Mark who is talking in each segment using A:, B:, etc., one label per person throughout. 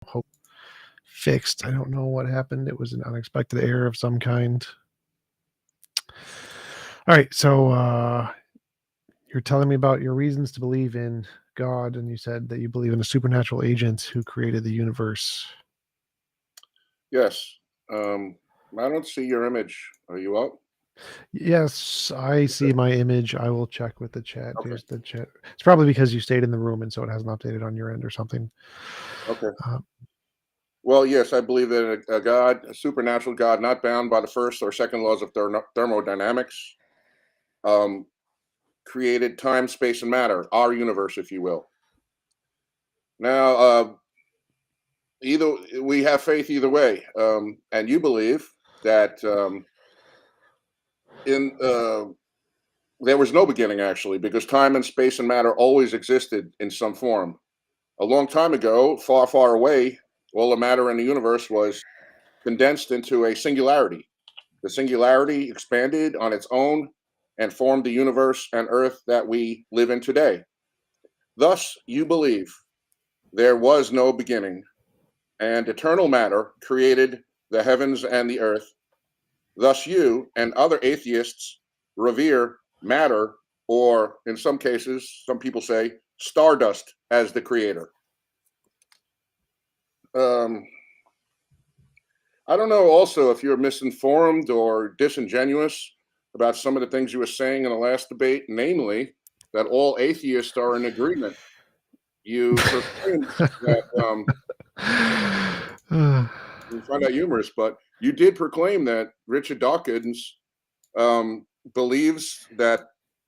A: hope fixed. I don't know what happened. It was an unexpected error of some kind. All right, so you're telling me about your reasons to believe in God, and you said that you believe in a supernatural agent who created the universe.
B: Yes. I don't see your image. Are you up?
A: Yes, I see my image. I will check with the chat.
B: Okay.
A: Here's the chat. It's probably because you stayed in the room and so it hasn't updated on your end or something.
B: Okay.
A: Uh,
B: Well, yes, I believe that a God, a supernatural God, not bound by the first or second laws of thermodynamics, um, created time, space, and matter, our universe, if you will. Now, either we have faith either way, and you believe that in there was no beginning actually, because time and space and matter always existed in some form. A long time ago, far, far away, all the matter in the universe was condensed into a singularity. The singularity expanded on its own and formed the universe and earth that we live in today. Thus, you believe there was no beginning, and eternal matter created the heavens and the earth. Thus, you and other atheists revere matter, or in some cases, some people say stardust, as the creator. Um, I don't know also if you're misinformed or disingenuous about some of the things you were saying in the last debate, namely that all atheists are in agreement. You proclaimed that, you find that humorous, but you did proclaim that Richard Dawkins believes that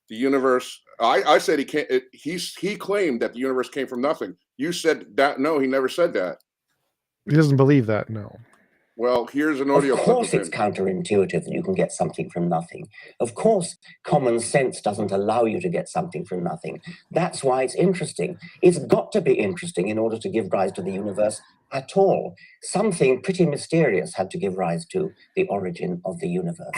B: the universe. I said he can't. He claimed that the universe came from nothing. You said that no, he never said that.
A: he doesn't believe that, no.
B: Well, here's an
C: Of
B: audio clip
C: course,
B: of
C: it's
B: him.
C: counterintuitive that you can get something from nothing. Of course, common sense doesn't allow you to get something from nothing. That's why it's interesting. It's got to be interesting in order to give rise to the universe at all. Something pretty mysterious had to give rise to the origin of the universe.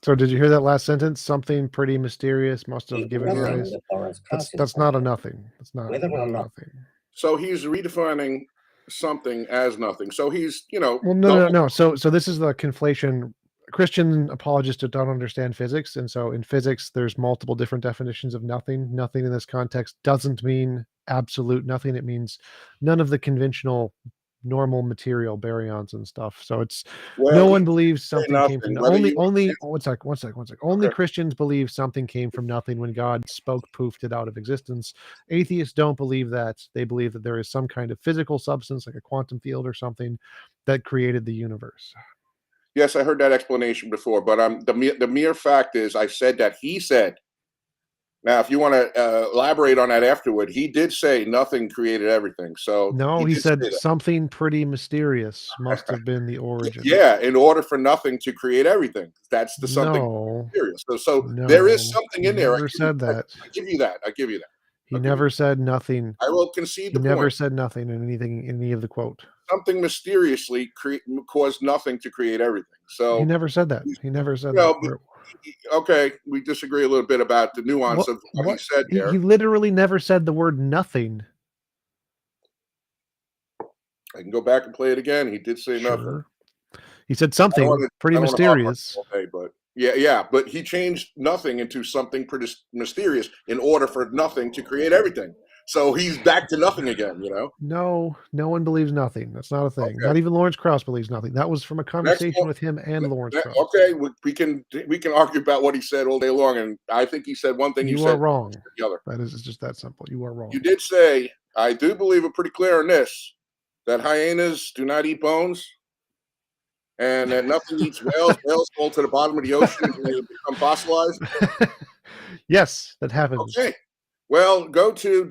A: So did you hear that last sentence? Something pretty mysterious must have given
C: Nothing
A: rise.
C: that Lawrence Krauss
A: That's
C: is
A: not a
C: talking about.
A: nothing. That's not
C: Whether or not
A: nothing.
B: So he's redefining something as nothing. So he's,
A: Well, no. So this is the conflation. Christian apologists don't understand physics, and so in physics, there's multiple different definitions of nothing. Nothing in this context doesn't mean absolute nothing. It means none of the conventional, normal material baryons and stuff. So it's no one believes something came from only. One sec. Only
B: Okay.
A: Christians believe something came from nothing when God spoke, poofed it out of existence. Atheists don't believe that. They believe that there is some kind of physical substance, like a quantum field or something, that created the universe.
B: Yes, I heard that explanation before, but the mere fact is, I said that he said. Now, if you want to elaborate on that afterward, he did say nothing created everything. So
A: no, he
B: did
A: said
B: say that.
A: something pretty mysterious must have been the origin.
B: Yeah, in order for nothing to create everything, that's the something mysterious. So
A: no,
B: there is something in there.
A: Never said that.
B: I give you that. I give you that.
A: He never said nothing.
B: I will concede
A: the
B: point.
A: He never said nothing in any of the quote.
B: Something mysteriously caused nothing to create everything. So
A: he never said that. He never said that.
B: Okay, we disagree a little bit about the nuance of what he said there.
A: He literally never said the word nothing.
B: I can go back and play it again. He did say nothing.
A: He said something pretty mysterious.
B: Okay, but yeah, but he changed nothing into something pretty mysterious in order for nothing to create everything. So he's back to nothing again, you know?
A: No one believes nothing. That's not a thing. Okay. Not even Lawrence Krauss believes nothing. That was from a conversation with him and Lawrence Krauss.
B: Okay, we can argue about what he said all day long, and I think he said one thing.
A: You are wrong. The other. That is just that simple. You are wrong.
B: You did say, I do believe it pretty clear in this, that hyenas do not eat bones, and that nothing eats whales. Whales fall to the bottom of the ocean and they become fossilized.
A: Yes, that happens.
B: Okay. Well, go to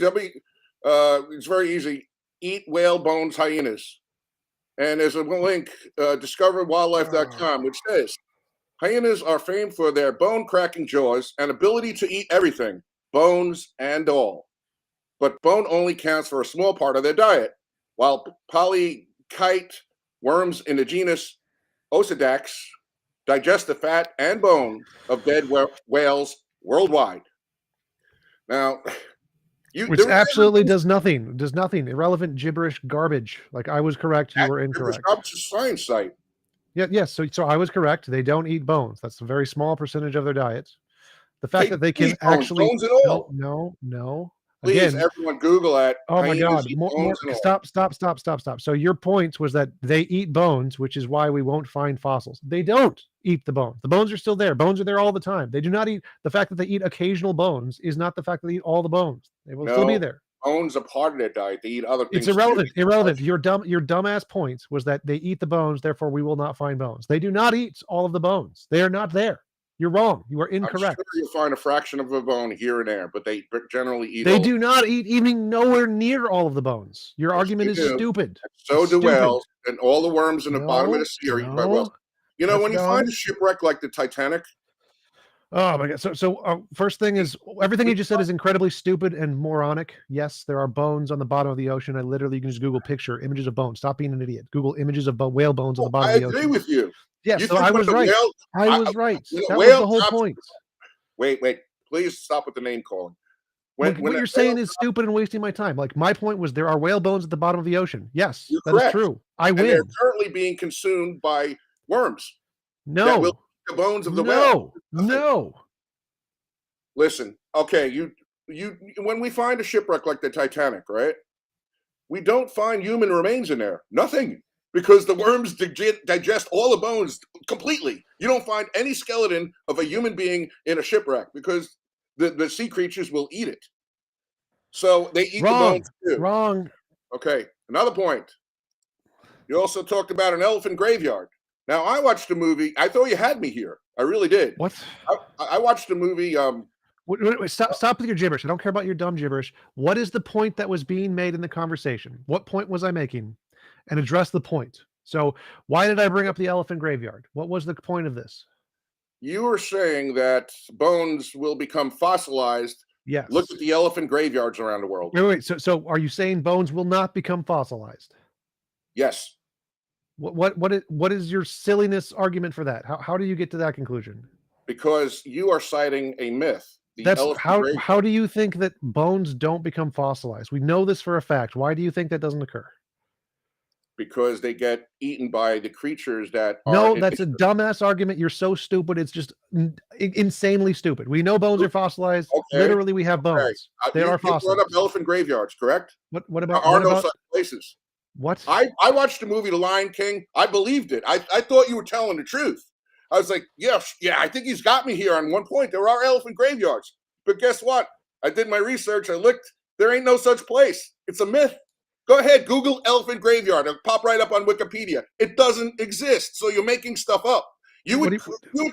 B: it's very easy. Eat whale bones hyenas. And there's a link, discoverwildlife.com, which says, hyenas are famed for their bone-cracking jaws and ability to eat everything, bones and all. But bone only counts for a small part of their diet, while polychaete worms in the genus Osedax digest the fat and bone of dead whales worldwide. Now,
A: Which absolutely does nothing. Does nothing. Irrelevant, gibberish, garbage. Like, I was correct, you were incorrect.
B: It's a science site.
A: Yeah, yes. So I was correct. They don't eat bones. That's a very small percentage of their diet. The fact that they can actually
B: bones at all.
A: No.
B: Please,
A: Again,
B: everyone, Google that.
A: oh my God!
B: More,
A: Stop. So your point was that they eat bones, which is why we won't find fossils. They don't eat the bones. The bones are still there. Bones are there all the time. They do not eat. The fact that they eat occasional bones is not the fact that they eat all the bones. They will still be there.
B: Bones are part of their diet. They eat other things.
A: It's irrelevant. Irrelevant. Your dumbass point was that they eat the bones, therefore we will not find bones. They do not eat all of the bones. They are not there. You're wrong. You are incorrect.
B: I'm sure you'll find a fraction of a bone here and there, but they generally eat.
A: They do not eat even nowhere near all of the bones. Your argument is stupid.
B: So do whales, and all the worms in the bottom of the sea are eaten by whales. You know, when you find a shipwreck like the Titanic.
A: Oh my God. So first thing is, everything you just said is incredibly stupid and moronic. Yes, there are bones on the bottom of the ocean. You can just Google picture images of bones. Stop being an idiot. Google images of whale bones on the bottom of the ocean.
B: I agree with you.
A: Yes, so I was right. I was right. That was the whole point.
B: Wait. Please stop with the name calling.
A: What you're saying is stupid and wasting my time. Like, my point was there are whale bones at the bottom of the ocean. Yes, that is true. I win.
B: They're currently being consumed by worms.
A: No.
B: The bones of the whale.
A: No.
B: Listen, okay, you when we find a shipwreck like the Titanic, right? We don't find human remains in there. Nothing. Because the worms digest all the bones completely. You don't find any skeleton of a human being in a shipwreck because the sea creatures will eat it. So they eat the bones too.
A: Wrong.
B: Okay, another point. You also talked about an elephant graveyard. Now, I watched a movie. I thought you had me here. I really did.
A: What?
B: I watched a movie.
A: Wait, stop with your gibberish. I don't care about your dumb gibberish. What is the point that was being made in the conversation? What point was I making? And address the point. So why did I bring up the elephant graveyard? What was the point of this?
B: You were saying that bones will become fossilized.
A: Yes.
B: Look at the elephant graveyards around the world.
A: Wait. So are you saying bones will not become fossilized?
B: Yes.
A: What is your silliness argument for that? How do you get to that conclusion?
B: Because you are citing a myth.
A: That's how do you think that bones don't become fossilized? We know this for a fact. Why do you think that doesn't occur?
B: Because they get eaten by the creatures that are...
A: No, that's a dumbass argument. You're so stupid. It's just insanely stupid. We know bones are fossilized. Okay. Literally, we have bones. They are fossilized. You brought up
B: elephant graveyards, correct?
A: What about...
B: There are no such places.
A: What?
B: I watched the movie The Lion King. I believed it. I thought you were telling the truth. I was like, yeah, I think he's got me here on one point. There are elephant graveyards. But guess what? I did my research. I looked. There ain't no such place. It's a myth. Go ahead, Google elephant graveyard. It'll pop right up on Wikipedia. It doesn't exist, so you're making stuff up. You would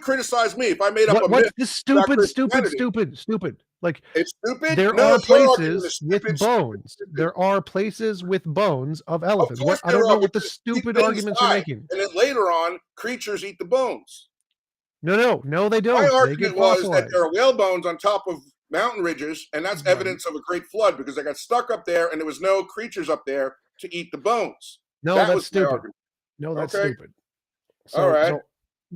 B: criticize me if I made up a myth.
A: This stupid. Like,
B: it's stupid.
A: There are places with bones. There are places with bones of elephants. I don't know what the stupid arguments you're making.
B: And then later on, creatures eat the bones.
A: No, they don't.
B: My argument was that there are whale bones on top of mountain ridges, and that's evidence of a great flood because they got stuck up there and there was no creatures up there to eat the bones.
A: No, that's stupid. No, that's stupid.
B: All right.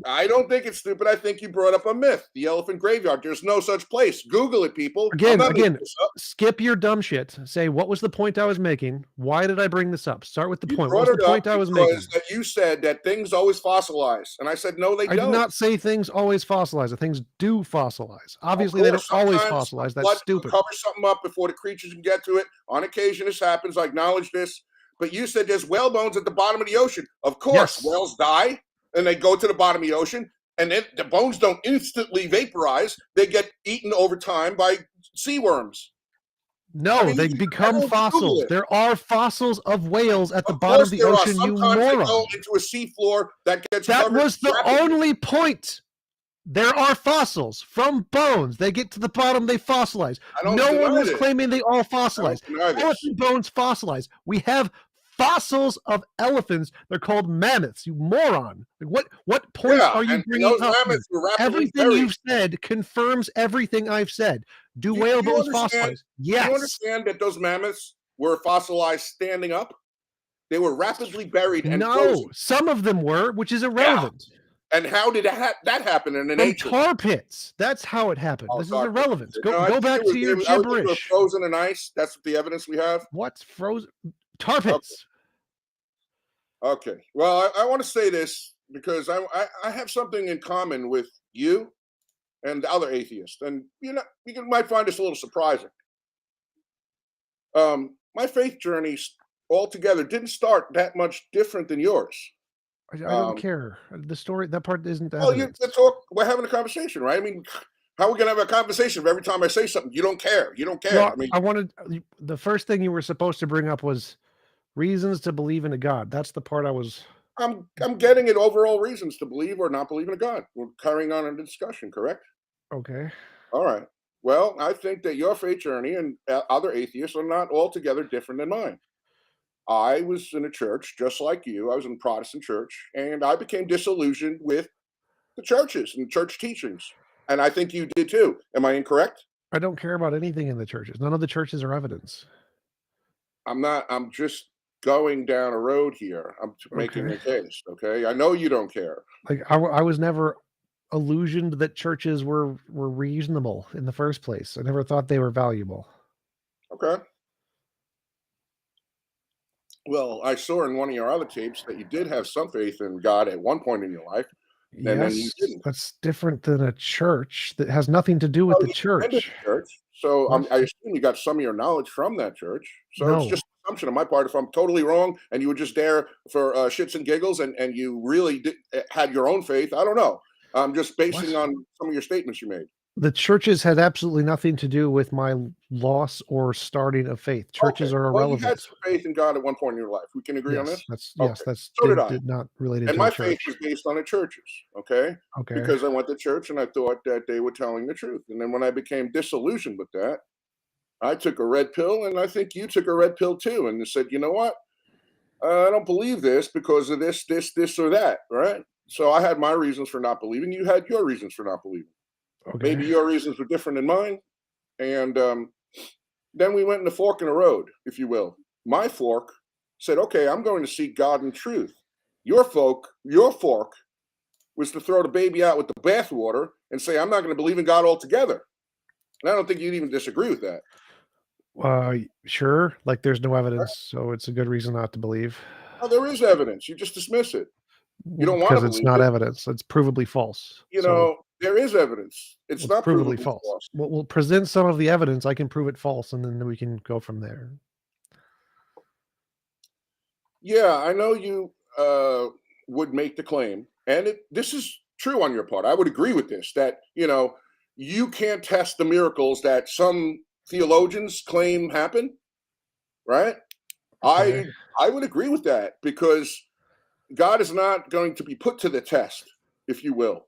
B: I don't think it's stupid. I think you brought up a myth. The elephant graveyard. There's no such place. Google it, people.
A: Again, skip your dumb shit. Say, what was the point I was making? Why did I bring this up? Start with the point. What was the point I was making?
B: That you said that things always fossilize. And I said, no, they don't.
A: I did not say things always fossilize. Things do fossilize. Obviously, they don't always fossilize. That's stupid.
B: Cover something up before the creatures can get to it. On occasion, this happens. I acknowledge this. But you said there's whale bones at the bottom of the ocean. Of course, whales die. And they go to the bottom of the ocean, and then the bones don't instantly vaporize. They get eaten over time by sea worms.
A: No, they become fossils. There are fossils of whales at the bottom of the ocean, you moron.
B: They go into a seafloor that gets covered.
A: That was the only point. There are fossils from bones. They get to the bottom, they fossilize. No one was claiming they all fossilize. Elephant bones fossilize. We have fossils of elephants. They're called mammoths, you moron. What points are you bringing up? Everything you've said confirms everything I've said. Do whale bones fossilize? Yes.
B: Do you understand that those mammoths were fossilized standing up? They were rapidly buried and frozen.
A: Some of them were, which is irrelevant.
B: And how did that happen in an
A: From
B: ancient?
A: tar pits. That's how it happened.
B: Oh,
A: This is
B: tar pits.
A: irrelevant.
B: No, I
A: Go
B: think
A: back
B: it was-
A: to your
B: I would think it was
A: gibberish.
B: frozen in ice. That's the evidence we have.
A: What's frozen? Tar pits.
B: Okay. Well, I want to say this because I have something in common with you and the other atheists, and you might find this a little surprising. My faith journey altogether didn't start that much different than yours.
A: I don't care. The story, that part isn't
B: Well,
A: evidence.
B: we're having a conversation, right? I mean, how are we gonna have a conversation if every time I say something you don't care? You don't care.
A: Well,
B: I mean,
A: I wanted the first thing you were supposed to bring up was reasons to believe in a God. That's the part I was.
B: I'm getting at overall reasons to believe or not believe in a God. We're carrying on in the discussion, correct?
A: Okay.
B: All right. Well, I think that your faith journey and other atheists are not altogether different than mine. I was in a church just like you. I was in a Protestant church, and I became disillusioned with the churches and church teachings. And I think you did too. Am I incorrect?
A: I don't care about anything in the churches. None of the churches are evidence.
B: I'm just going down a road here. I'm making a case. Okay. I know you don't care.
A: Like I was never illusioned that churches were reasonable in the first place. I never thought they were valuable.
B: Okay. Well, I saw in one of your other tapes that you did have some faith in God at one point in your life. And then you
A: Yes,
B: didn't.
A: that's different than a church. That has nothing to do with
B: Well,
A: the
B: you attended
A: church.
B: the church. So
A: What?
B: I assume you got some of your knowledge from that church. So it's
A: No.
B: just an assumption on my part if I'm totally wrong and you were just there for shits and giggles and you really had your own faith. I don't know. I'm just basing
A: What?
B: on some of your statements you made.
A: The churches had absolutely nothing to do with my loss or starting of faith. Churches
B: Okay.
A: are
B: Well, you had
A: irrelevant.
B: some faith in God at one point in your life. We can agree on this?
A: Yes,
B: Okay.
A: that's
B: So did I.
A: did not related
B: And
A: to a
B: my faith
A: church.
B: was based on the churches, okay?
A: Okay.
B: Because I went to church and I thought that they were telling the truth. And then when I became disillusioned with that, I took a red pill, and I think you took a red pill too, and said, you know what? I don't believe this because of this, or that, right? So I had my reasons for not believing. You had your reasons for not believing.
A: Okay.
B: Maybe your reasons were different than mine. And then we went in the fork in the road, if you will. My fork said, okay, I'm going to seek God in truth. Your fork was to throw the baby out with the bathwater and say, I'm not going to believe in God altogether. And I don't think you'd even disagree with that.
A: Sure. Like there's no evidence, so it's a good reason not to believe.
B: Oh, there is evidence. You just dismiss it. You don't want to
A: Because it's
B: believe
A: not
B: it.
A: evidence. It's provably false.
B: You
A: So
B: know, there is evidence. It's not
A: provably
B: provably
A: false.
B: false.
A: We'll present some of the evidence. I can prove it false, and then we can go from there.
B: Yeah, I know you would make the claim, and this is true on your part. I would agree with this, that, you can't test the miracles that some theologians claim happen, right?
A: Okay.
B: I would agree with that because God is not going to be put to the test, if you will.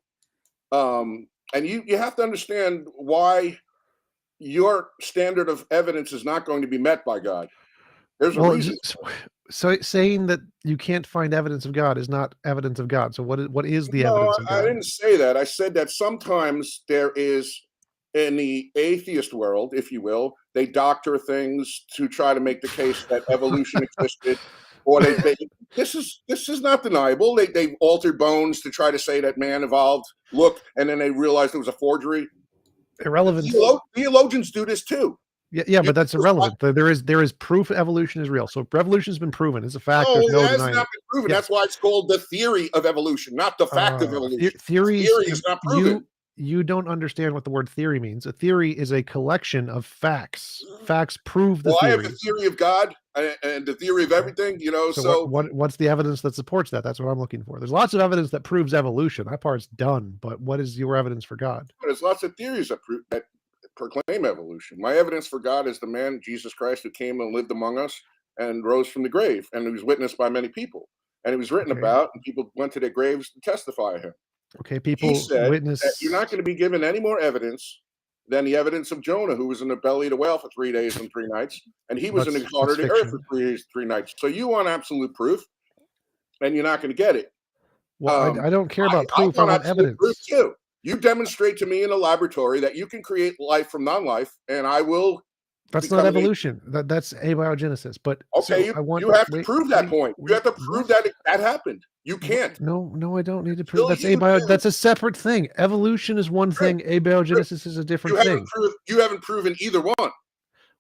B: And you have to understand why your standard of evidence is not going to be met by God. There's a reason.
A: So saying that you can't find evidence of God is not evidence of God. So what is the evidence of God?
B: I didn't say that. I said that sometimes there is, in the atheist world, if you will, they doctor things to try to make the case that evolution existed, or this is not deniable. They altered bones to try to say that man evolved. Look, and then they realized it was a forgery.
A: Irrelevant.
B: Theologians do this too.
A: Yeah, but that's irrelevant. There is proof evolution is real. So revolution's been proven. It's a fact.
B: No,
A: There's no
B: it has
A: denying
B: not been proven. That's why it's called the theory of evolution, not the fact of evolution.
A: Theory
B: is not proven.
A: You don't understand what the word theory means. A theory is a collection of facts. Facts prove the theory.
B: I have the theory of God and the theory of everything,
A: So what's the evidence that supports that? That's what I'm looking for. There's lots of evidence that proves evolution. That part's done. But what is your evidence for God?
B: There's lots of theories that proclaim evolution. My evidence for God is the man, Jesus Christ, who came and lived among us and rose from the grave, and he was witnessed by many people. And he was written about, and people went to their graves to testify of him.
A: Okay, people
B: He said
A: witness
B: that you're not going to be given any more evidence than the evidence of Jonah, who was in the belly of the whale for 3 days and 3 nights, and he was in the heart of the earth for 3 days, 3 nights. So you want absolute proof, and you're not going to get it.
A: Well, I don't care about proof. I want evidence.
B: Proof too. You demonstrate to me in a laboratory that you can create life from non-life, and I will
A: That's not evolution. That's abiogenesis. But
B: okay,
A: so I want
B: you have to
A: wait,
B: prove that
A: wait,
B: point. You have to prove
A: what?
B: that happened. You can't.
A: No, I don't need to prove.
B: Until
A: That's
B: you do,
A: that's a separate thing. Evolution is one
B: Chris,
A: thing. Abiogenesis is a different thing.
B: you haven't proven either one.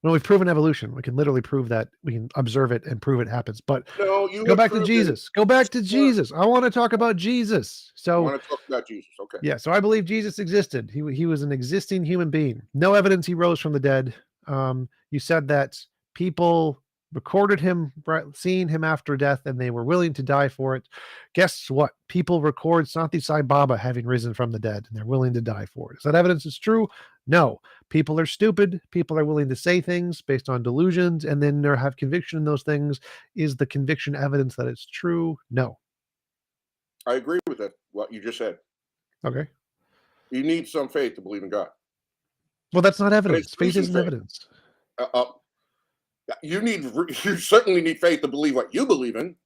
A: No, we've proven evolution. We can literally prove that. We can observe it and prove it happens. But
B: No, you
A: go
B: have
A: back to
B: proven.
A: Jesus. Go back to Jesus. I want to talk about Jesus.
B: You
A: So
B: want to talk about Jesus? Okay.
A: yeah, so I believe Jesus existed. He was an existing human being. No evidence he rose from the dead. You said that people recorded him seeing him after death, and they were willing to die for it. Guess what? People record Santi Sai Baba having risen from the dead, and they're willing to die for it. Is that evidence is true? No. People are stupid. People are willing to say things based on delusions, and then they have conviction in those things. Is the conviction evidence that it's true? No.
B: I agree with that. What you just said.
A: Okay.
B: You need some faith to believe in God.
A: Well, that's not evidence. Faith isn't evidence.
B: You certainly need faith to believe what you believe in.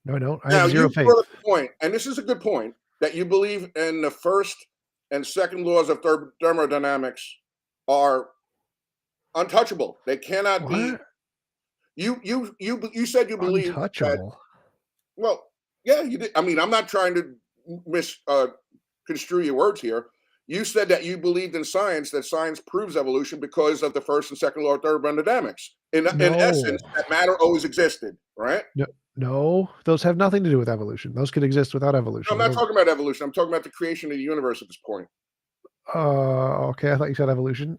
A: No, I don't. I have zero faith.
B: Brought up the point, and this is a good point, that you believe in the first and second laws of thermodynamics are untouchable. They cannot be. You said you believe
A: untouchable.
B: That, well, yeah, you did. I mean, I'm not trying to misconstrue your words here. You said that you believed in science, that science proves evolution because of the first and second law of thermodynamics. In essence, that matter always existed, right?
A: No, those have nothing to do with evolution. Those could exist without evolution.
B: No, I'm not talking about evolution. I'm talking about the creation of the universe at this point.
A: Okay. I thought you said evolution.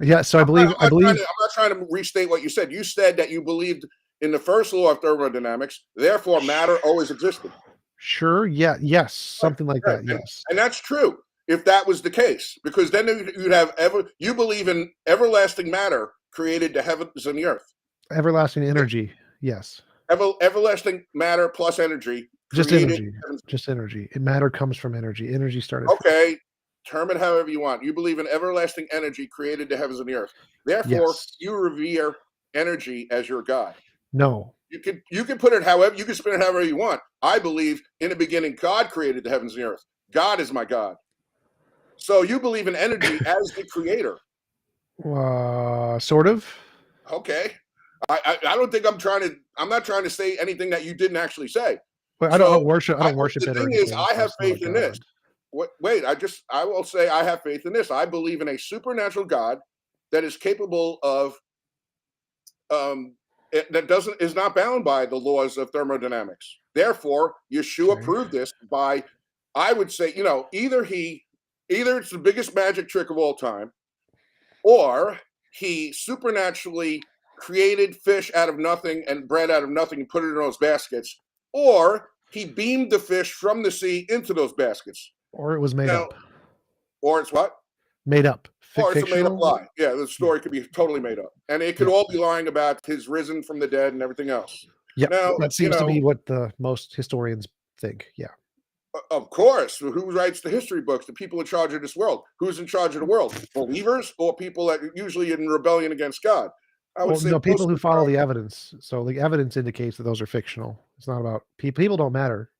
A: Yeah. So I'm not
B: trying to restate what you said. You said that you believed in the first law of thermodynamics. Therefore, matter always existed.
A: Sure. Yeah. Yes. Something like that. Yes.
B: And that's true. If that was the case, because then you'd have you believe in everlasting matter created the heavens and the earth.
A: Everlasting energy. Yes.
B: Everlasting matter plus energy.
A: Just energy. Just energy. Matter comes from energy. Energy started.
B: Okay. Term it however you want. You believe in everlasting energy created the heavens and the earth. Therefore, you revere energy as your God.
A: No.
B: You can put it however, you can spin it however you want. I believe in the beginning, God created the heavens and the earth. God is my God. So you believe in energy as the creator.
A: Sort of.
B: Okay. I don't think I'm not trying to say anything that you didn't actually say.
A: But I don't worship it.
B: The thing is, I have faith in this. Wait, I will say I have faith in this. I believe in a supernatural God that is capable of is not bound by the laws of thermodynamics. Therefore, Yeshua proved this by, I would say, either it's the biggest magic trick of all time, or he supernaturally created fish out of nothing and bread out of nothing and put it in those baskets, or he beamed the fish from the sea into those baskets.
A: Or it was made up.
B: Or it's what?
A: Made up.
B: Or it's a made up lie. Yeah, the story could be totally made up. And it could all be lying about his risen from the dead and everything else.
A: Yeah, that seems to be what the most historians think. Yeah.
B: Of course. Who writes the history books? The people in charge of this world. Who's in charge of the world? Believers or people that are usually in rebellion against God? I would say
A: people who follow the evidence. So the evidence indicates that those are fictional. It's not about people don't matter.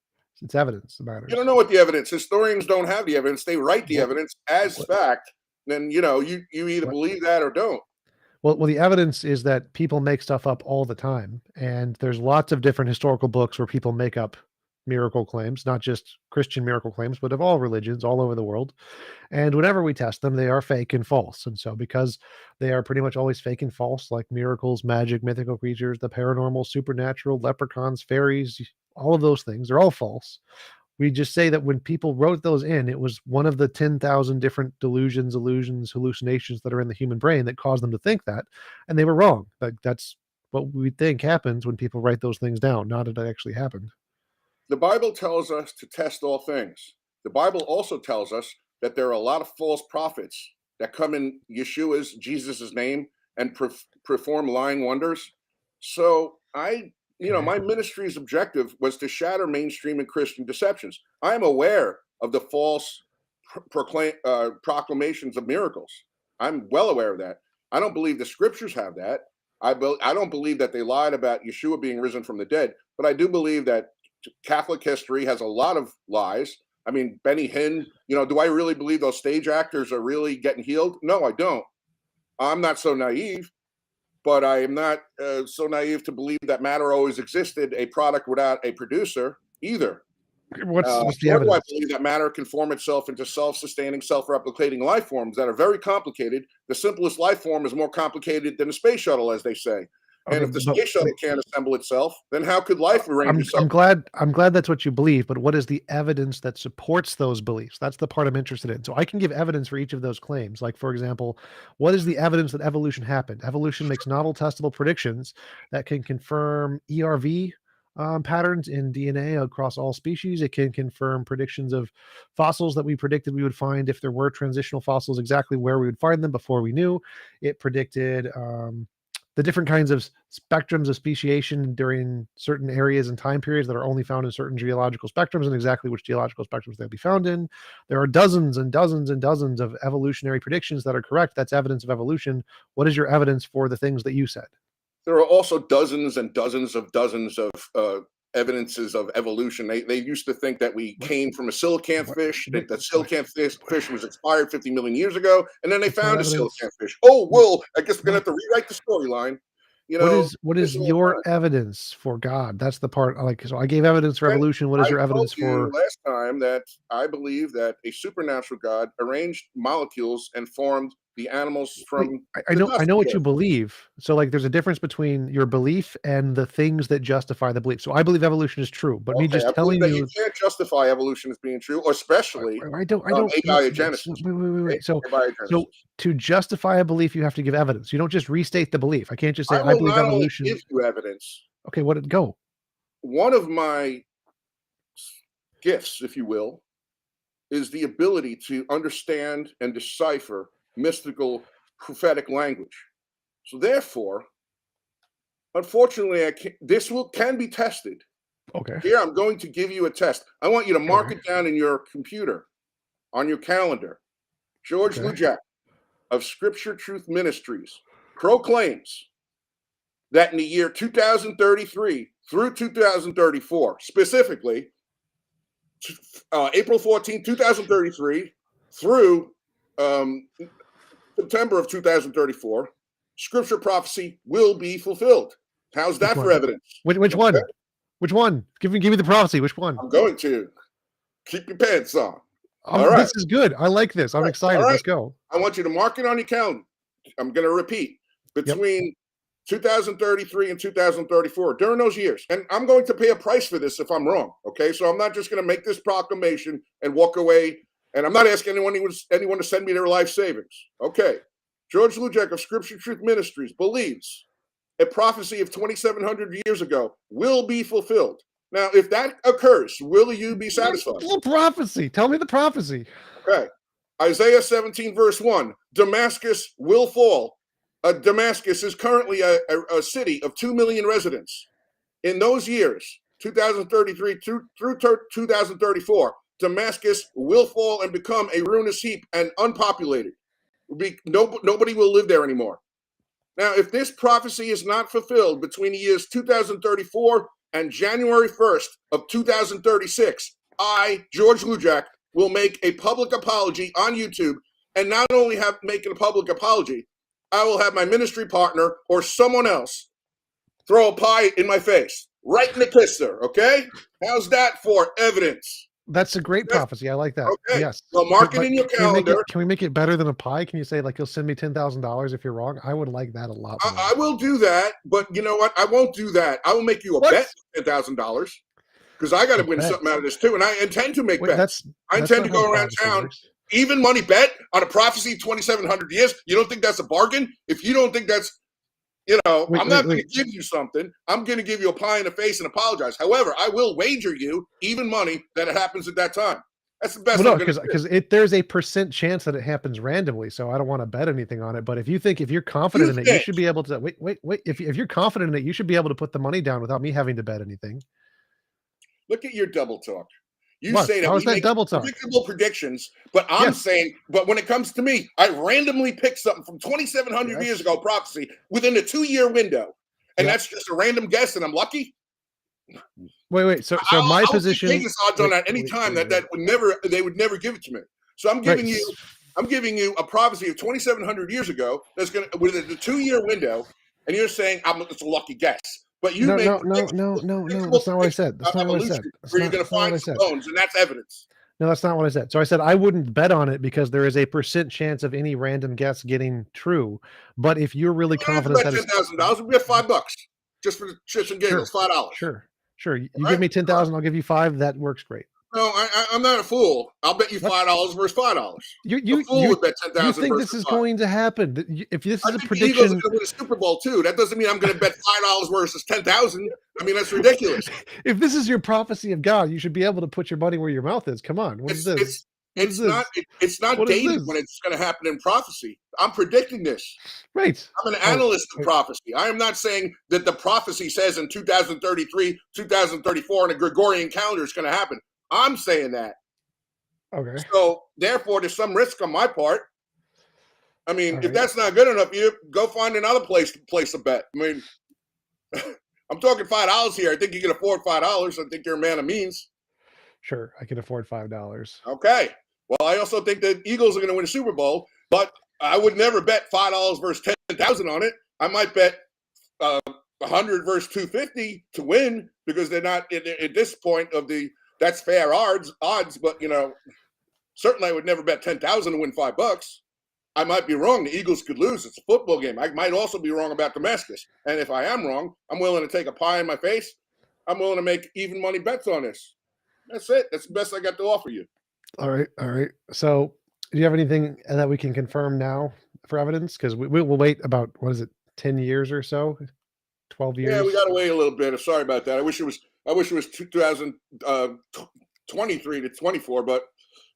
A: It's evidence that matters.
B: You don't know what the evidence. Historians don't have the evidence. They write the evidence as fact. Then you either believe that or don't.
A: Well, the evidence is that people make stuff up all the time, and there's lots of different historical books where people make up miracle claims, not just Christian miracle claims, but of all religions all over the world. And whenever we test them, they are fake and false. And so because they are pretty much always fake and false, like miracles, magic, mythical creatures, the paranormal, supernatural, leprechauns, fairies, all of those things are all false. We just say that when people wrote those in, it was one of the 10,000 different delusions, illusions, hallucinations that are in the human brain that caused them to think that, and they were wrong. That's what we think happens when people write those things down, not that it actually happened.
B: The Bible tells us to test all things. The Bible also tells us that there are a lot of false prophets that come in Jesus' name, and perform lying wonders. So my ministry's objective was to shatter mainstream and Christian deceptions. I am aware of the false proclamations of miracles. I'm well aware of that. I don't believe the scriptures have that. I don't believe that they lied about Yeshua being risen from the dead, but I do believe that Catholic history has a lot of lies. I mean, Benny Hinn, do I really believe those stage actors are really getting healed? No, I don't. I'm not so naive, but I am not so naive to believe that matter always existed, a product without a producer either.
A: What's the
B: Nor do I
A: evidence?
B: believe that matter can form itself into self-sustaining, self-replicating life forms that are very complicated. The simplest life form is more complicated than a space shuttle, as they say. And
A: Okay,
B: if the
A: but
B: space shuttle can't assemble itself, then how could life arrange itself?
A: I'm glad that's what you believe, but what is the evidence that supports those beliefs? That's the part I'm interested in. So I can give evidence for each of those claims. Like, for example, what is the evidence that evolution happened? Evolution makes novel testable predictions that can confirm ERV patterns in DNA across all species. It can confirm predictions of fossils that we predicted we would find if there were transitional fossils, exactly where we would find them before we knew. It predicted the different kinds of spectrums of speciation during certain areas and time periods that are only found in certain geological spectrums, and exactly which geological spectrums they'll be found in. There are dozens and dozens and dozens of evolutionary predictions that are correct. That's evidence of evolution. What is your evidence for the things that you said?
B: There are also dozens and dozens of evidences of evolution. They used to think that we came from a coelacanth fish, that the coelacanth fish was expired 50 million years ago, and then they found a coelacanth fish. Oh, well, I guess we're going to have to rewrite the storyline. You know,
A: what is your evidence for God? That's the part I like. So I gave evidence for evolution. What is your evidence for?
B: Last time that I believe that a supernatural God arranged molecules and formed the animals from.
A: I know what you believe. So like, there's a difference between your belief and the things that justify the belief. So I believe evolution is true, but me just telling
B: you can't justify evolution as being true, or especially
A: I don't
B: abiogenesis.
A: Wait. So to justify a belief, you have to give evidence. You don't just restate the belief. I can't just say I believe evolution.
B: Give you evidence.
A: Okay, what did go?
B: One of my gifts, if you will, is the ability to understand and decipher mystical prophetic language. So therefore, unfortunately, can be tested.
A: Okay.
B: Here, I'm going to give you a test. I want you to mark it down in your computer, on your calendar. George Lujack of Scripture Truth Ministries proclaims that in the year 2033 through 2034, specifically April 14, 2033 through September of 2034, Scripture prophecy will be fulfilled. How's that for evidence?
A: Which one? Which one? Give me the prophecy. Which one?
B: I'm going to keep your pants on.
A: All right. This is good. I like this. I'm excited. Let's go.
B: I want you to mark it on your calendar. I'm going to repeat between 2033 and 2034 during those years. And I'm going to pay a price for this if I'm wrong. Okay. So I'm not just going to make this proclamation and walk away. And I'm not asking anyone to send me their life savings. Okay. George Lujack of Scripture Truth Ministries believes a prophecy of 2,700 years ago will be fulfilled. Now, if that occurs, will you be satisfied?
A: The prophecy. Tell me the prophecy.
B: Okay. Isaiah 17, verse 1. Damascus will fall. Damascus is currently a city of 2 million residents. In those years, 2033 through 2034, Damascus will fall and become a ruinous heap and unpopulated. Nobody will live there anymore. Now, if this prophecy is not fulfilled between the years 2034 and January 1st of 2036, I, George Lujack, will make a public apology on YouTube, and not only make a public apology, I will have my ministry partner or someone else throw a pie in my face, right in the kisser, okay? How's that for evidence?
A: That's a great prophecy. I like that.
B: Okay.
A: Yes.
B: Well, mark it in your calendar.
A: Can we make it better than a pie? Can you say, like, you'll send me $10,000 if you're wrong? I would like that a lot more.
B: I will do that, but you know what? I won't do that. I will make you a bet of $10,000 because I got to win something out of this too, and I intend to make bets. I intend to go around town. Even money bet on a prophecy 2,700 years. You don't think that's a bargain? If you don't think that's, I'm not going to give you something. I'm going to give you a pie in the face and apologize. However, I will wager you even money that it happens at that time. That's the best.
A: Well, no, because there's a % chance that it happens randomly. So I don't want to bet anything on it. But if you're confident in it, you should be able to wait. If you're confident in it, you should be able to put the money down without me having to bet anything.
B: Look at your double talk. You say that we make predictable predictions, but I'm saying, but when it comes to me, I randomly pick something from 2,700 years ago prophecy within a 2-year window, and that's just a random guess, and I'm lucky.
A: Wait. So my position.
B: Vegas odds on that any time that they would never give it to me. So I'm giving you I'm giving you a prophecy of 2,700 years ago that's going to with a 2-year window, and you're saying it's a lucky guess. But you
A: No,
B: make
A: no, no, no, no, no. That's not what I said. That's not what I said.
B: where you're going to
A: That's not what
B: find
A: I
B: some
A: said.
B: bones, and that's evidence.
A: No, that's not what I said. So I said I wouldn't bet on it because there is a % chance of any random guess getting true. But if you're really confident that it's
B: $10,000, we have $5 just for the shits and giggles.
A: sure,
B: $5.
A: sure. You
B: Right?
A: give me 10,000, I'll give you 5. That works great.
B: No, I'm not a fool. I'll bet you $5 versus $5. A fool would bet 10,000
A: You
B: versus
A: think this is
B: 5.
A: going to happen? If this
B: I
A: is a
B: think the Eagles are
A: prediction,
B: going to win a Super Bowl too. That doesn't mean I'm going to bet $5 versus 10,000. I mean, that's ridiculous.
A: if this is your prophecy of God, you should be able to put your money where your mouth is. Come on, what is this?
B: It's not dated when it's going to happen in prophecy. I'm predicting this.
A: Right.
B: I'm an analyst of prophecy. I am not saying that the prophecy says in 2033, 2034 on a Gregorian calendar it's going to happen. I'm saying that.
A: Okay.
B: So therefore, there's some risk on my part. I mean,
A: All
B: if that's not good enough, you go find another place to place a bet. I mean, I'm talking $5 here. I think you can afford $5. I think you're a man of means.
A: Sure, I can afford $5.
B: Okay. Well, I also think the Eagles are going to win a Super Bowl, but I would never bet $5 versus 10,000 on it. I might bet 100 versus 250 to win because they're not at this point of the. That's fair odds, but certainly I would never bet 10,000 to win $5. I might be wrong. The Eagles could lose. It's a football game. I might also be wrong about Damascus. And if I am wrong, I'm willing to take a pie in my face. I'm willing to make even money bets on this. That's it. That's the best I got to offer you.
A: All right. So, do you have anything that we can confirm now for evidence? Because we'll wait about 10 years or so, 12 years.
B: Yeah, we got to wait a little bit. Sorry about that. I wish it was 2023 to 24, but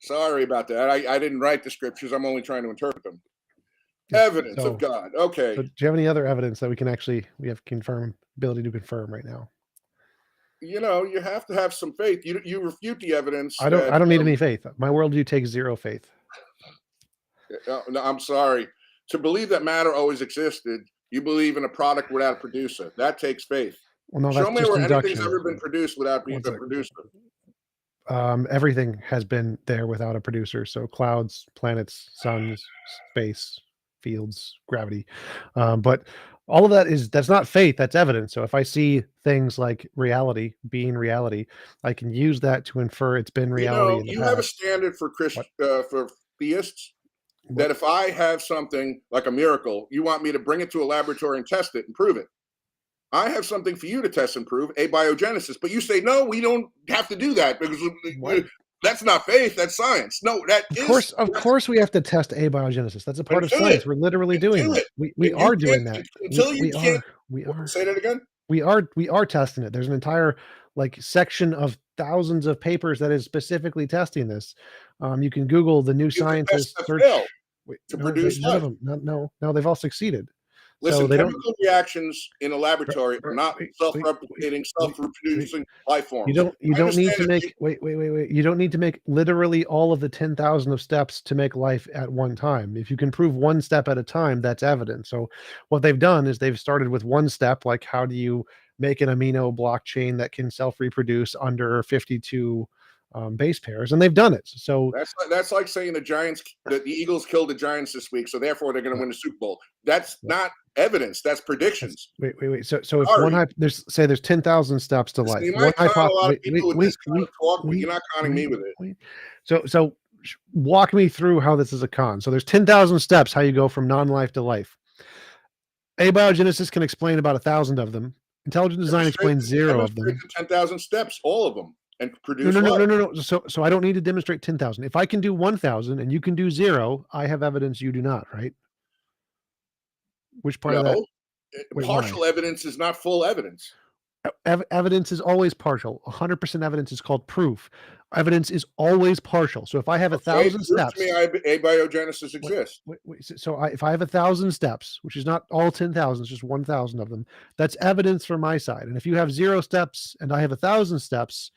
B: sorry about that. I didn't write the scriptures. I'm only trying to interpret them. Evidence of God. Okay.
A: So do you have any other evidence that we have ability to confirm right now?
B: You have to have some faith. You refute the evidence.
A: I don't need any faith. My worldview takes zero faith.
B: No, I'm sorry. To believe that matter always existed, you believe in a product without a producer. That takes faith.
A: Well, no,
B: Show me where
A: induction.
B: anything's ever been produced without being a producer.
A: Everything has been there without a producer. So clouds, planets, suns, space, fields, gravity. But all of that's not faith, that's evidence. So if I see things like reality being reality, I can use that to infer it's been reality.
B: You have a standard for for theists that if I have something like a miracle, you want me to bring it to a laboratory and test it and prove it. I have something for you to test and prove, abiogenesis. But you say, no, we don't have to do that because that's not faith, that's science. No,
A: Of course we have to test abiogenesis. That's a part of science. We're literally doing it. We are doing that.
B: Until you can't.
A: We are.
B: Say that again?
A: We are testing it. There's an entire section of thousands of papers that is specifically testing this. You can Google the new scientist search
B: to produce
A: none of them. No, they've all succeeded.
B: Listen, chemical reactions in a laboratory are not self-replicating, self-reproducing life forms.
A: You don't need to make wait. You don't need to make literally all of the 10,000 of steps to make life at one time. If you can prove one step at a time, that's evidence. So what they've done is they've started with one step, like how do you make an amino blockchain that can self-reproduce under 52 base pairs, and they've done it. So
B: that's like saying the Eagles killed the Giants this week, so therefore they're going to win the Super Bowl. That's not evidence. That's predictions.
A: Wait. So if there's 10,000 steps to life.
B: You might count a lot of people with this kind of talk, but you're not counting me with it.
A: So walk me through how this is a con. So there's 10,000 steps how you go from non-life to life. Abiogenesis can explain about 1,000 of them. Intelligent design explains 0 of them.
B: 10,000 steps, all of them. And produce
A: no. So I don't need to demonstrate 10,000. If I can do 1,000 and you can do 0, I have evidence you do not, right? Which part of that?
B: Partial evidence is not full evidence.
A: Evidence is always partial. 100% evidence is called proof. Evidence is always partial. So if I have 1,000 steps,
B: to me, abiogenesis exists.
A: If I have 1,000 steps, which is not all 10,000, it's just 1,000 of them, that's evidence from my side. And if you have 0 steps and I have 1,000 steps,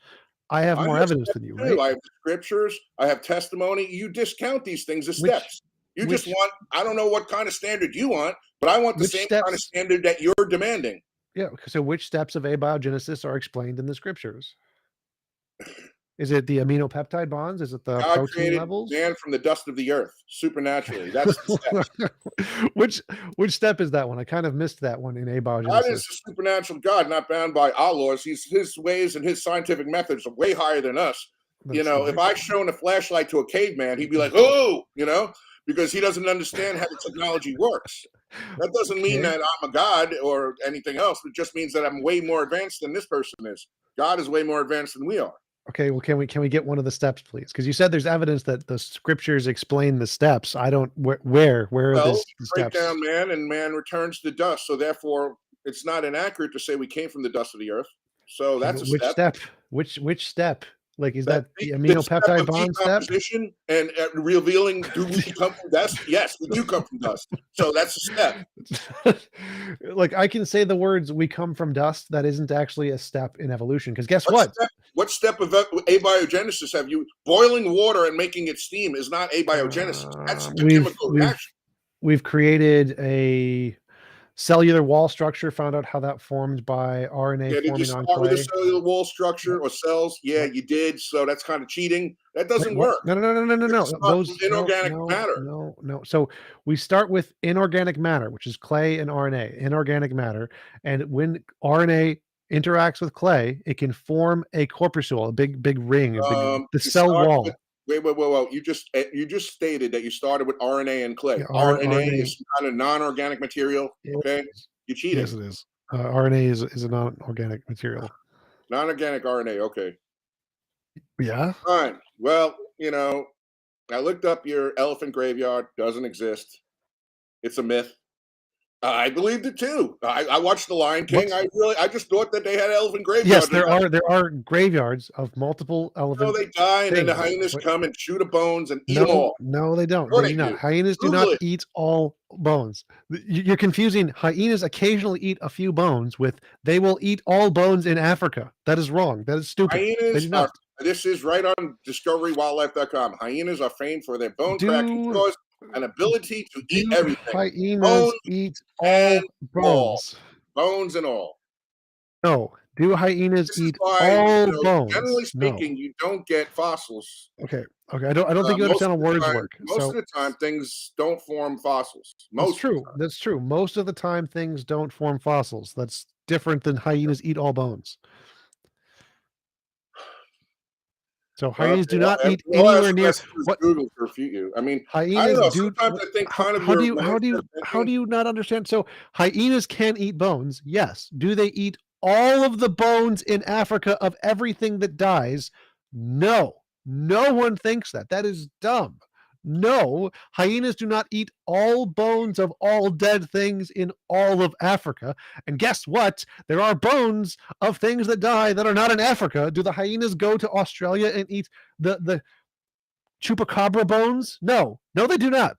A: I have more evidence than you, right?
B: I have scriptures. I have testimony. You discount these things as steps. You just want, I don't know what kind of standard you want, but I want the same kind of standard that you're demanding.
A: Yeah. So which steps of abiogenesis are explained in the scriptures? Is it the aminopeptide bonds? Is it the
B: God
A: protein
B: created
A: levels?
B: man from the dust of the earth supernaturally. That's the step.
A: Which step is that one? I kind of missed that one in
B: God is
A: abiogenesis.
B: a supernatural God, not bound by our laws. His ways and his scientific methods are way higher than us. You
A: That's
B: know, if
A: right.
B: I shown a flashlight to a caveman, he'd be like, "Oh," you know, because he doesn't understand how the technology works. That doesn't mean
A: Okay.
B: that I'm a god or anything else. It just means that I'm way more advanced than this person is. God is way more advanced than we are.
A: Okay, well, can we get one of the steps, please? Because you said there's evidence that the scriptures explain the steps. I don't where are
B: Well,
A: the
B: you break
A: steps?
B: down man, and man returns to dust. So therefore, it's not inaccurate to say we came from the dust of the earth. So
A: Okay,
B: that's
A: but
B: a
A: which
B: step.
A: step? Which step? Like, is
B: That
A: that the
B: the step
A: aminopeptide
B: of
A: bond step?
B: decomposition and revealing, do we come from dust? Yes, we do come from dust. So that's a step.
A: Like, I can say the words "we come from dust." That isn't actually a step in evolution. Because guess
B: What
A: what?
B: step? What step of abiogenesis have you? Boiling water and making it steam is not abiogenesis. That's a
A: We've
B: chemical
A: we've
B: reaction.
A: we've created a cellular wall structure. Found out how that formed by RNA
B: Yeah, did you
A: forming on
B: start with a
A: clay.
B: cellular wall structure
A: Yep.
B: or cells? Yeah,
A: Yep.
B: you did. So that's kind of cheating. That
A: Wait,
B: doesn't
A: what?
B: work.
A: No, no, no, no, no, no,
B: You have to
A: no.
B: start from
A: Those no,
B: inorganic
A: no,
B: matter.
A: no, no. So we start with inorganic matter, which is clay and RNA, inorganic matter. And when RNA interacts with clay, it can form a corpuscle, a big ring, the
B: You
A: cell
B: start with
A: wall.
B: wait. You just stated that you started with RNA and clay.
A: Yeah,
B: RNA
A: RNA.
B: is some kind of non-organic material.
A: Yes,
B: Okay, you're
A: yes,
B: cheating.
A: it is. RNA is a non-organic material.
B: Non-organic RNA. Okay,
A: Yeah.
B: fine. Well, you know, I looked up your elephant graveyard. Doesn't exist. It's a myth. I believed it too. I watched The Lion King.
A: What's
B: I just thought that they had elephant
A: Yes,
B: graveyards.
A: there are graveyards of multiple
B: No,
A: elephant
B: they die, and then the
A: things.
B: hyenas come and chew the bones and eat them
A: No,
B: all.
A: no, they don't.
B: Sure,
A: They
B: they
A: do not.
B: do.
A: Hyenas do
B: Google
A: not
B: it.
A: eat all bones. You're confusing hyenas occasionally eat a few bones with they will eat all bones in Africa. That is wrong. That is stupid. They
B: Hyenas
A: do
B: are.
A: not.
B: This is right on DiscoveryWildlife.com. Hyenas are famed for their bone cracking
A: Do
B: jaws and ability to eat
A: do
B: everything,
A: hyenas
B: bones
A: eat
B: and
A: all
B: all,
A: bones?
B: bones and all.
A: No. Do hyenas
B: This is
A: eat
B: why,
A: all
B: generally
A: bones? No.
B: speaking, you don't get fossils.
A: Okay. Okay. I don't think you understand how words work.
B: Most of
A: So
B: the time, things don't form fossils.
A: that's
B: Most of the
A: true.
B: time.
A: That's true. Most of the time things don't form fossils. That's different than hyenas eat all bones. So hyenas
B: Okay,
A: do not eat
B: all I have
A: anywhere
B: to
A: near
B: use
A: what
B: Google to refute you. I mean, I don't
A: hyenas
B: know.
A: do.
B: Sometimes I think kind of
A: How do
B: your
A: you
B: mindset
A: how do
B: thinking.
A: you not understand? So hyenas can eat bones. Yes. Do they eat all of the bones in Africa of everything that dies? No. No one thinks that. That is dumb. No, hyenas do not eat all bones of all dead things in all of Africa. And guess what? There are bones of things that die that are not in Africa. Do the hyenas go to Australia and eat the chupacabra bones? No, no, they do not.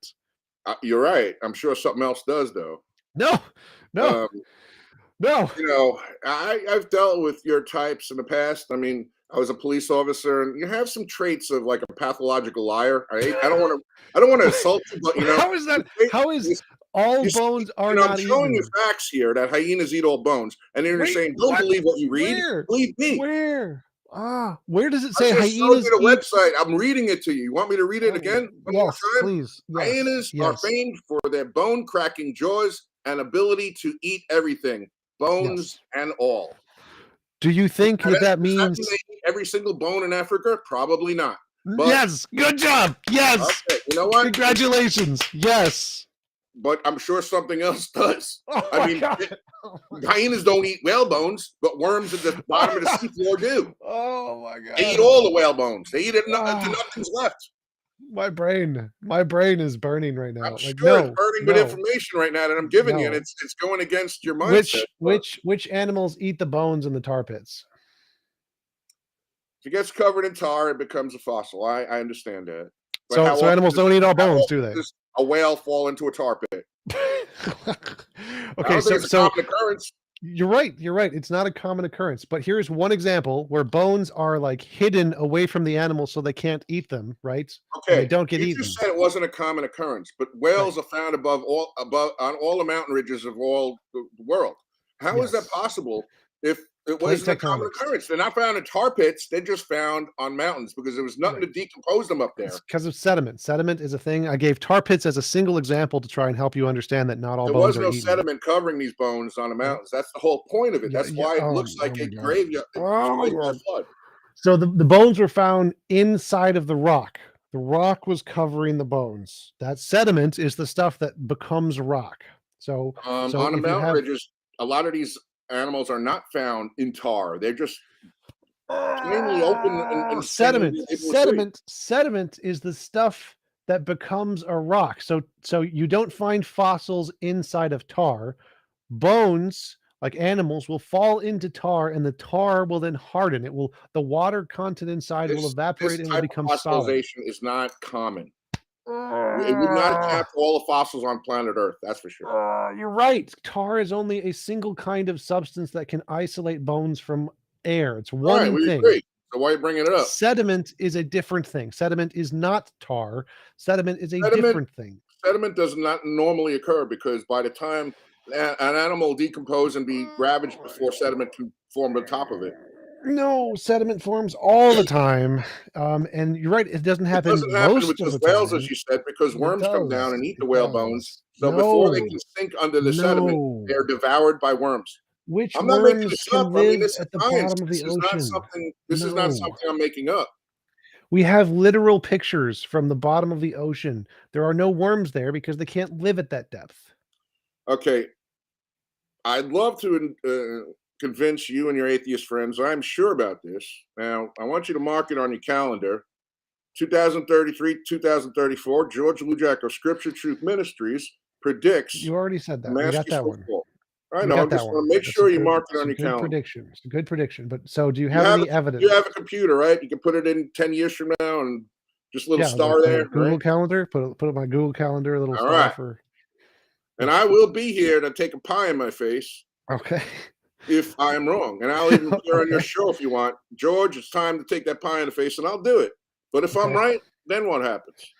B: You're right. I'm sure something else does though.
A: No, no,
B: Um,
A: no.
B: I've dealt with your types in the past. I mean, I was a police officer, and you have some traits of like a pathological liar. I don't want to assault you, but
A: How is that? How is
B: you,
A: all
B: you see,
A: bones are
B: I'm
A: not
B: showing you
A: eaten?
B: facts here that hyenas eat all bones, and then you're
A: Wait,
B: saying, "Don't
A: what?
B: believe what you read.
A: Where?
B: Believe me."
A: Where? Where does it
B: I
A: say
B: just showed
A: hyenas
B: you the
A: eat?
B: website. I'm reading it to you. You want me to read it
A: Oh,
B: again one more
A: yes,
B: time?
A: please. Yes,
B: Hyenas are
A: yes,
B: famed for their bone cracking jaws and ability to eat everything, bones
A: yes.
B: and all.
A: Do you think that that
B: Does that mean
A: means?
B: they eat every single bone in Africa? Probably not. But
A: Yes, good job. Yes,
B: okay, you know what?
A: congratulations. Yes.
B: But I'm sure something else does.
A: Oh
B: I
A: my
B: mean,
A: god. Oh my
B: hyenas don't eat whale bones, but worms at the bottom of the seafloor do.
A: Oh my
B: They eat
A: god.
B: all the whale bones. They eat it until
A: Ah,
B: nothing's left.
A: my brain is burning right
B: I'm
A: now. Like,
B: sure it's
A: no,
B: burning with
A: no,
B: information right now that I'm giving you, and
A: no.
B: it's going against your mindset.
A: Which
B: But
A: which which animals eat the bones in the tar pits?
B: if it gets covered in tar, it becomes a fossil. I understand that. But
A: So animals don't eat all
B: how
A: bones,
B: often
A: do they?
B: does a whale fall into a tar pit? I
A: Okay,
B: don't think
A: so
B: it's a
A: so
B: common occurrence.
A: you're right. You're right. It's not a common occurrence, but here's one example where bones are like hidden away from the animal so they can't eat them, right? And they
B: Okay,
A: don't get
B: you just
A: eaten.
B: said it wasn't a common occurrence, but
A: Right.
B: whales are found above on all the mountain ridges of all the world. How is that
A: Yes.
B: possible if It
A: Plate
B: wasn't a common
A: tectonics.
B: occurrence. They're not found in tar pits. They're just found on mountains because there was nothing to decompose them up there.
A: It's because of sediment. Sediment is a thing. I gave tar pits as a single example to try and help you understand that not all
B: There
A: bones
B: was
A: are
B: no
A: eaten.
B: sediment covering these bones on the mountains. That's the whole point of it. That's why it looks like a graveyard.
A: Oh my God.
B: Flood.
A: So the bones were found inside of the rock. The rock was covering the bones. That sediment is the stuff that becomes rock. So,
B: on the
A: if you
B: mountain
A: have
B: ridges, a lot of these animals are not found in tar. They're just plainly open and
A: sediment,
B: able to see.
A: sediment is the stuff that becomes a rock. So you don't find fossils inside of tar. Bones, like animals, will fall into tar, and the tar will then harden. The water content inside will evaporate and will become
B: This type of
A: solid.
B: fossilization is not common. It would not account for all the fossils on planet Earth, that's for sure.
A: You're right. Tar is only a single kind of substance that can isolate bones from air. It's one
B: Right, we
A: thing.
B: agree. So why are you bringing it up?
A: Sediment is a different thing. Sediment is not tar. Sediment is a different thing.
B: Sediment does not normally occur because by the time an animal decompose and be ravaged before sediment can form on top of it.
A: No, sediment forms all the time. And you're right, it doesn't
B: It
A: happen
B: doesn't happen with
A: most of
B: those
A: the
B: whales,
A: time.
B: as you said, because
A: It
B: worms come down and
A: does.
B: eat the
A: It
B: whale bones.
A: does.
B: So before they
A: No.
B: can sink under the sediment,
A: No.
B: they're devoured by worms.
A: Which
B: I'm not making
A: worms
B: this
A: can
B: up. I mean,
A: live
B: this is
A: at the
B: science.
A: bottom of the
B: This is not
A: ocean?
B: something. This is not
A: No.
B: something I'm making up.
A: We have literal pictures from the bottom of the ocean. There are no worms there because they can't live at that depth.
B: Okay, I'd love to convince you and your atheist friends. I'm sure about this. Now, I want you to mark it on your calendar. 2033, 2034. George Lujack of Scripture Truth Ministries predicts
A: You already said that. We got
B: Damascus
A: that
B: will
A: one.
B: fall. I
A: We
B: know.
A: got
B: I'm
A: that
B: just
A: one.
B: want to make
A: That's
B: sure
A: a
B: you
A: good,
B: mark it
A: it's
B: on
A: a
B: your
A: good
B: calendar.
A: prediction. It's a good prediction. But so do you
B: You
A: have
B: have
A: any evidence?
B: You have a computer, right? You can put it in 10 years from now and just a little
A: Yeah,
B: star
A: like
B: there,
A: Google
B: right?
A: Calendar. Put up my Google Calendar, a little
B: All
A: star
B: right.
A: for.
B: And
A: Yeah.
B: I will be here to take a pie in my face
A: Okay.
B: if I am wrong. And I'll even appear on your
A: Okay.
B: show if you want. George, it's time to take that pie in the face, and I'll do it. But if I'm
A: Okay.
B: right, then what happens?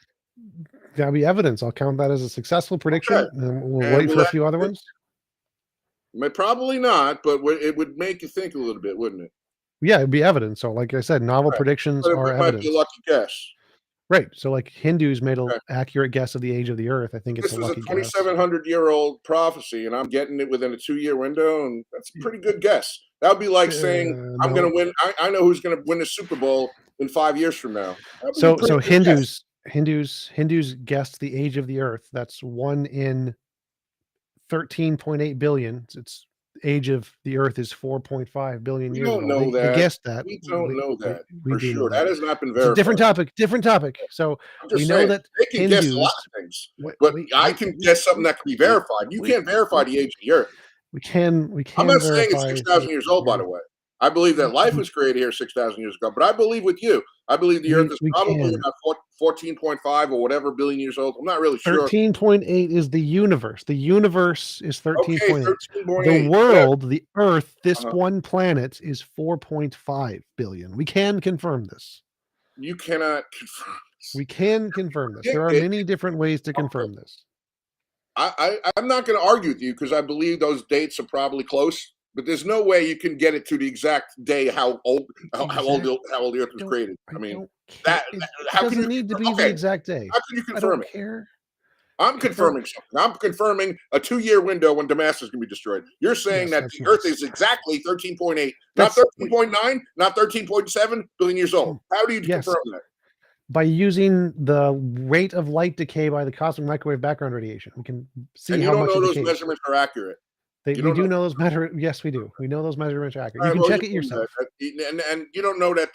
A: That'll be evidence. I'll count that as a successful prediction,
B: Okay.
A: and we'll
B: And
A: wait
B: will
A: for a
B: that
A: few other ones.
B: Probably not, but it would make you think a little bit, wouldn't it?
A: Yeah, it'd be evidence. So, like I said, novel
B: Right.
A: predictions
B: But
A: are
B: it might be a
A: evidence.
B: lucky guess.
A: Right. So, like Hindus made an
B: Okay.
A: accurate guess of the age of the Earth. I think it's
B: This
A: a
B: is a
A: lucky guess.
B: 2,700-year-old prophecy, and I'm getting it within a 2-year window, and that's a pretty good guess. That would be like saying I'm going to win. I know who's going to win the Super Bowl in 5 years from now. That'd be a
A: So
B: pretty good guess.
A: Hindus guessed the age of the Earth. That's 1 in 13.8 billion. Its age of the Earth is 4.5 billion
B: We
A: years
B: don't
A: ago.
B: know
A: They
B: that.
A: guessed that.
B: We don't know that
A: We
B: for
A: do know
B: sure.
A: that.
B: That has not been
A: It's a
B: verified.
A: different topic. So
B: I'm
A: we
B: just
A: know
B: saying,
A: that
B: they can guess a
A: Hindus.
B: lot of things, but I can guess something that can be verified. You can't verify the age of the Earth.
A: We can
B: I'm not saying
A: verify
B: it's 6,000 years old, by the way. I believe that life was created here 6,000 years ago, but I believe with you. I believe the Earth is probably about 14.5 or whatever billion years old. I'm not really sure.
A: 13.8 is the universe. The universe is 13.8.
B: Okay, 13.8.
A: The world, the Earth, this one planet is 4.5 billion. We can confirm this.
B: You cannot confirm this.
A: We can confirm this. There are many different ways to confirm this.
B: I'm not going to argue with you because I believe those dates are probably close, but there's no way you can get it to the exact day how old the Earth was created. I mean,
A: it doesn't need to be the exact day.
B: How can you confirm it?
A: Care.
B: I'm confirming something. I'm confirming a 2-year window when Damascus can be destroyed. You're saying that the Earth is exactly 13.8, not 13.9, not 13.7 billion years old. How do you confirm that?
A: By using the rate of light decay by the cosmic microwave background radiation. We can see how much it decays.
B: You don't know those measurements are accurate.
A: We do know those measurements. Yes, we do. We know those measurements are accurate. You can check it yourself.
B: And you don't know that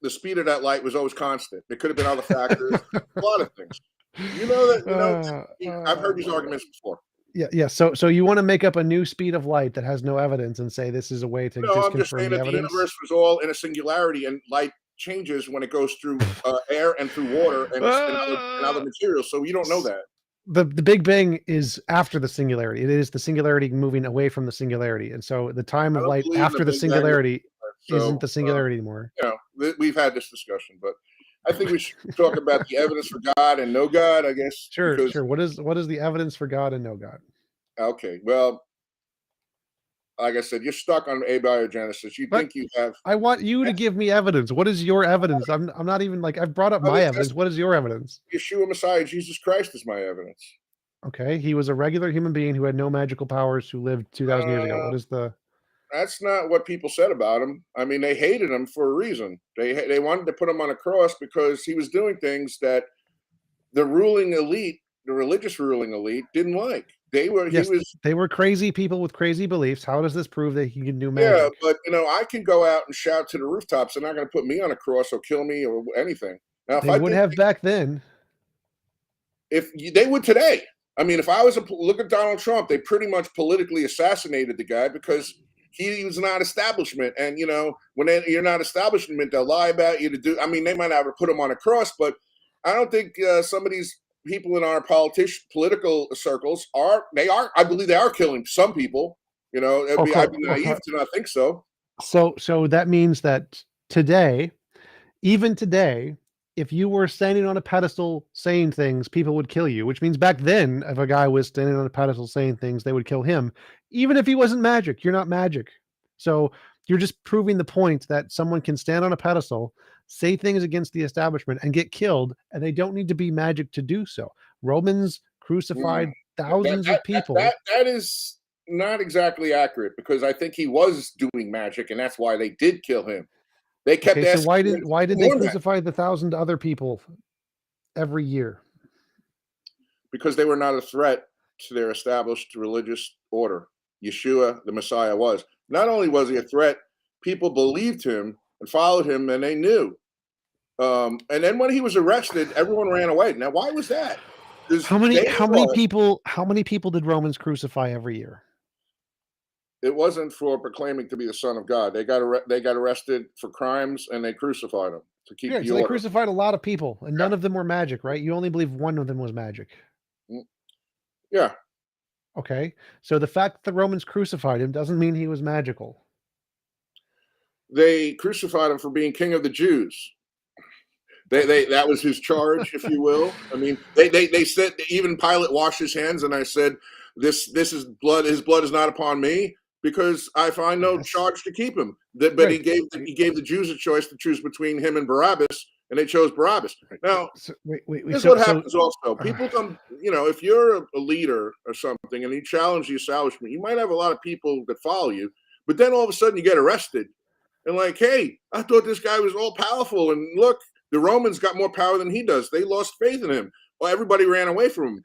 B: the speed of that light was always constant. There could have been other factors. A lot of things. You know that. I've heard these arguments before.
A: Yeah. So you want to make up a new speed of light that has no evidence and say this is a way to
B: I'm just
A: disconfirm
B: saying
A: the
B: that
A: evidence?
B: The universe was all in a singularity, and light changes when it goes through air and through water and other materials. So you don't know that.
A: The Big Bang is after the singularity. It is the singularity moving away from the singularity, and so the time of light after the singularity isn't the singularity anymore.
B: We've had this discussion, but I think we should talk about the evidence for God and no God, I guess.
A: Sure. What is the evidence for God and no God?
B: Okay, well, like I said, you're stuck on abiogenesis. You
A: But
B: think you have.
A: I want you to give me evidence. What is your evidence? I'm not even like I've brought up my evidence. What is your evidence?
B: Yeshua Messiah, Jesus Christ is my evidence.
A: Okay, he was a regular human being who had no magical powers who lived 2,000 years ago. What is the?
B: That's not what people said about him. I mean, they hated him for a reason. They wanted to put him on a cross because he was doing things that the ruling elite, the religious ruling elite, didn't like. They
A: were crazy people with crazy beliefs. How does this prove that he can do
B: Yeah,
A: magic?
B: but I can go out and shout to the rooftops. They're not going to put me on a cross or kill me or anything. Now,
A: They would have back then.
B: They would today. I mean, if I was look at Donald Trump, they pretty much politically assassinated the guy because he was not establishment. And when you're not establishment, they'll lie about you to do. I mean, they might not have put him on a cross, but I don't think some of these people in our political circles are. I believe they are killing some people. I'd be naive to not think so.
A: So that means that today, even today, if you were standing on a pedestal saying things, people would kill you, which means back then, if a guy was standing on a pedestal saying things, they would kill him, even if he wasn't magic. You're not magic. So you're just proving the point that someone can stand on a pedestal, say things against the establishment, and get killed, and they don't need to be magic to do so. Romans crucified thousands of people.
B: That is not exactly accurate, because I think he was doing magic, and that's why they did kill him. They kept asking.
A: So why did they crucify the 1,000 other people every year?
B: Because they were not a threat to their established religious order. Yeshua, the Messiah, was. Not only was he a threat, people believed him and followed him, and they knew. And then when he was arrested, everyone ran away. Now, why was that?
A: How many people did Romans crucify every year?
B: It wasn't for proclaiming to be the Son of God. They got arrested for crimes, and they crucified him to keep the order.
A: They crucified a lot of people, and none of them were magic, right? You only believe one of them was magic.
B: Yeah.
A: Okay. So the fact that the Romans crucified him doesn't mean he was magical.
B: They crucified him for being king of the Jews. That was his charge, if you will. I mean, they said, even Pilate washed his hands, and I said, this is blood. His blood is not upon me, because I find no charge to keep him. But he gave the Jews a choice to choose between him and Barabbas, and they chose Barabbas. Now, this is what happens also. People come, if you're a leader or something and you challenge the establishment, you might have a lot of people that follow you, but then all of a sudden you get arrested. And like, hey, I thought this guy was all powerful, and look, the Romans got more power than he does. They lost faith in him. Well, everybody ran away from him.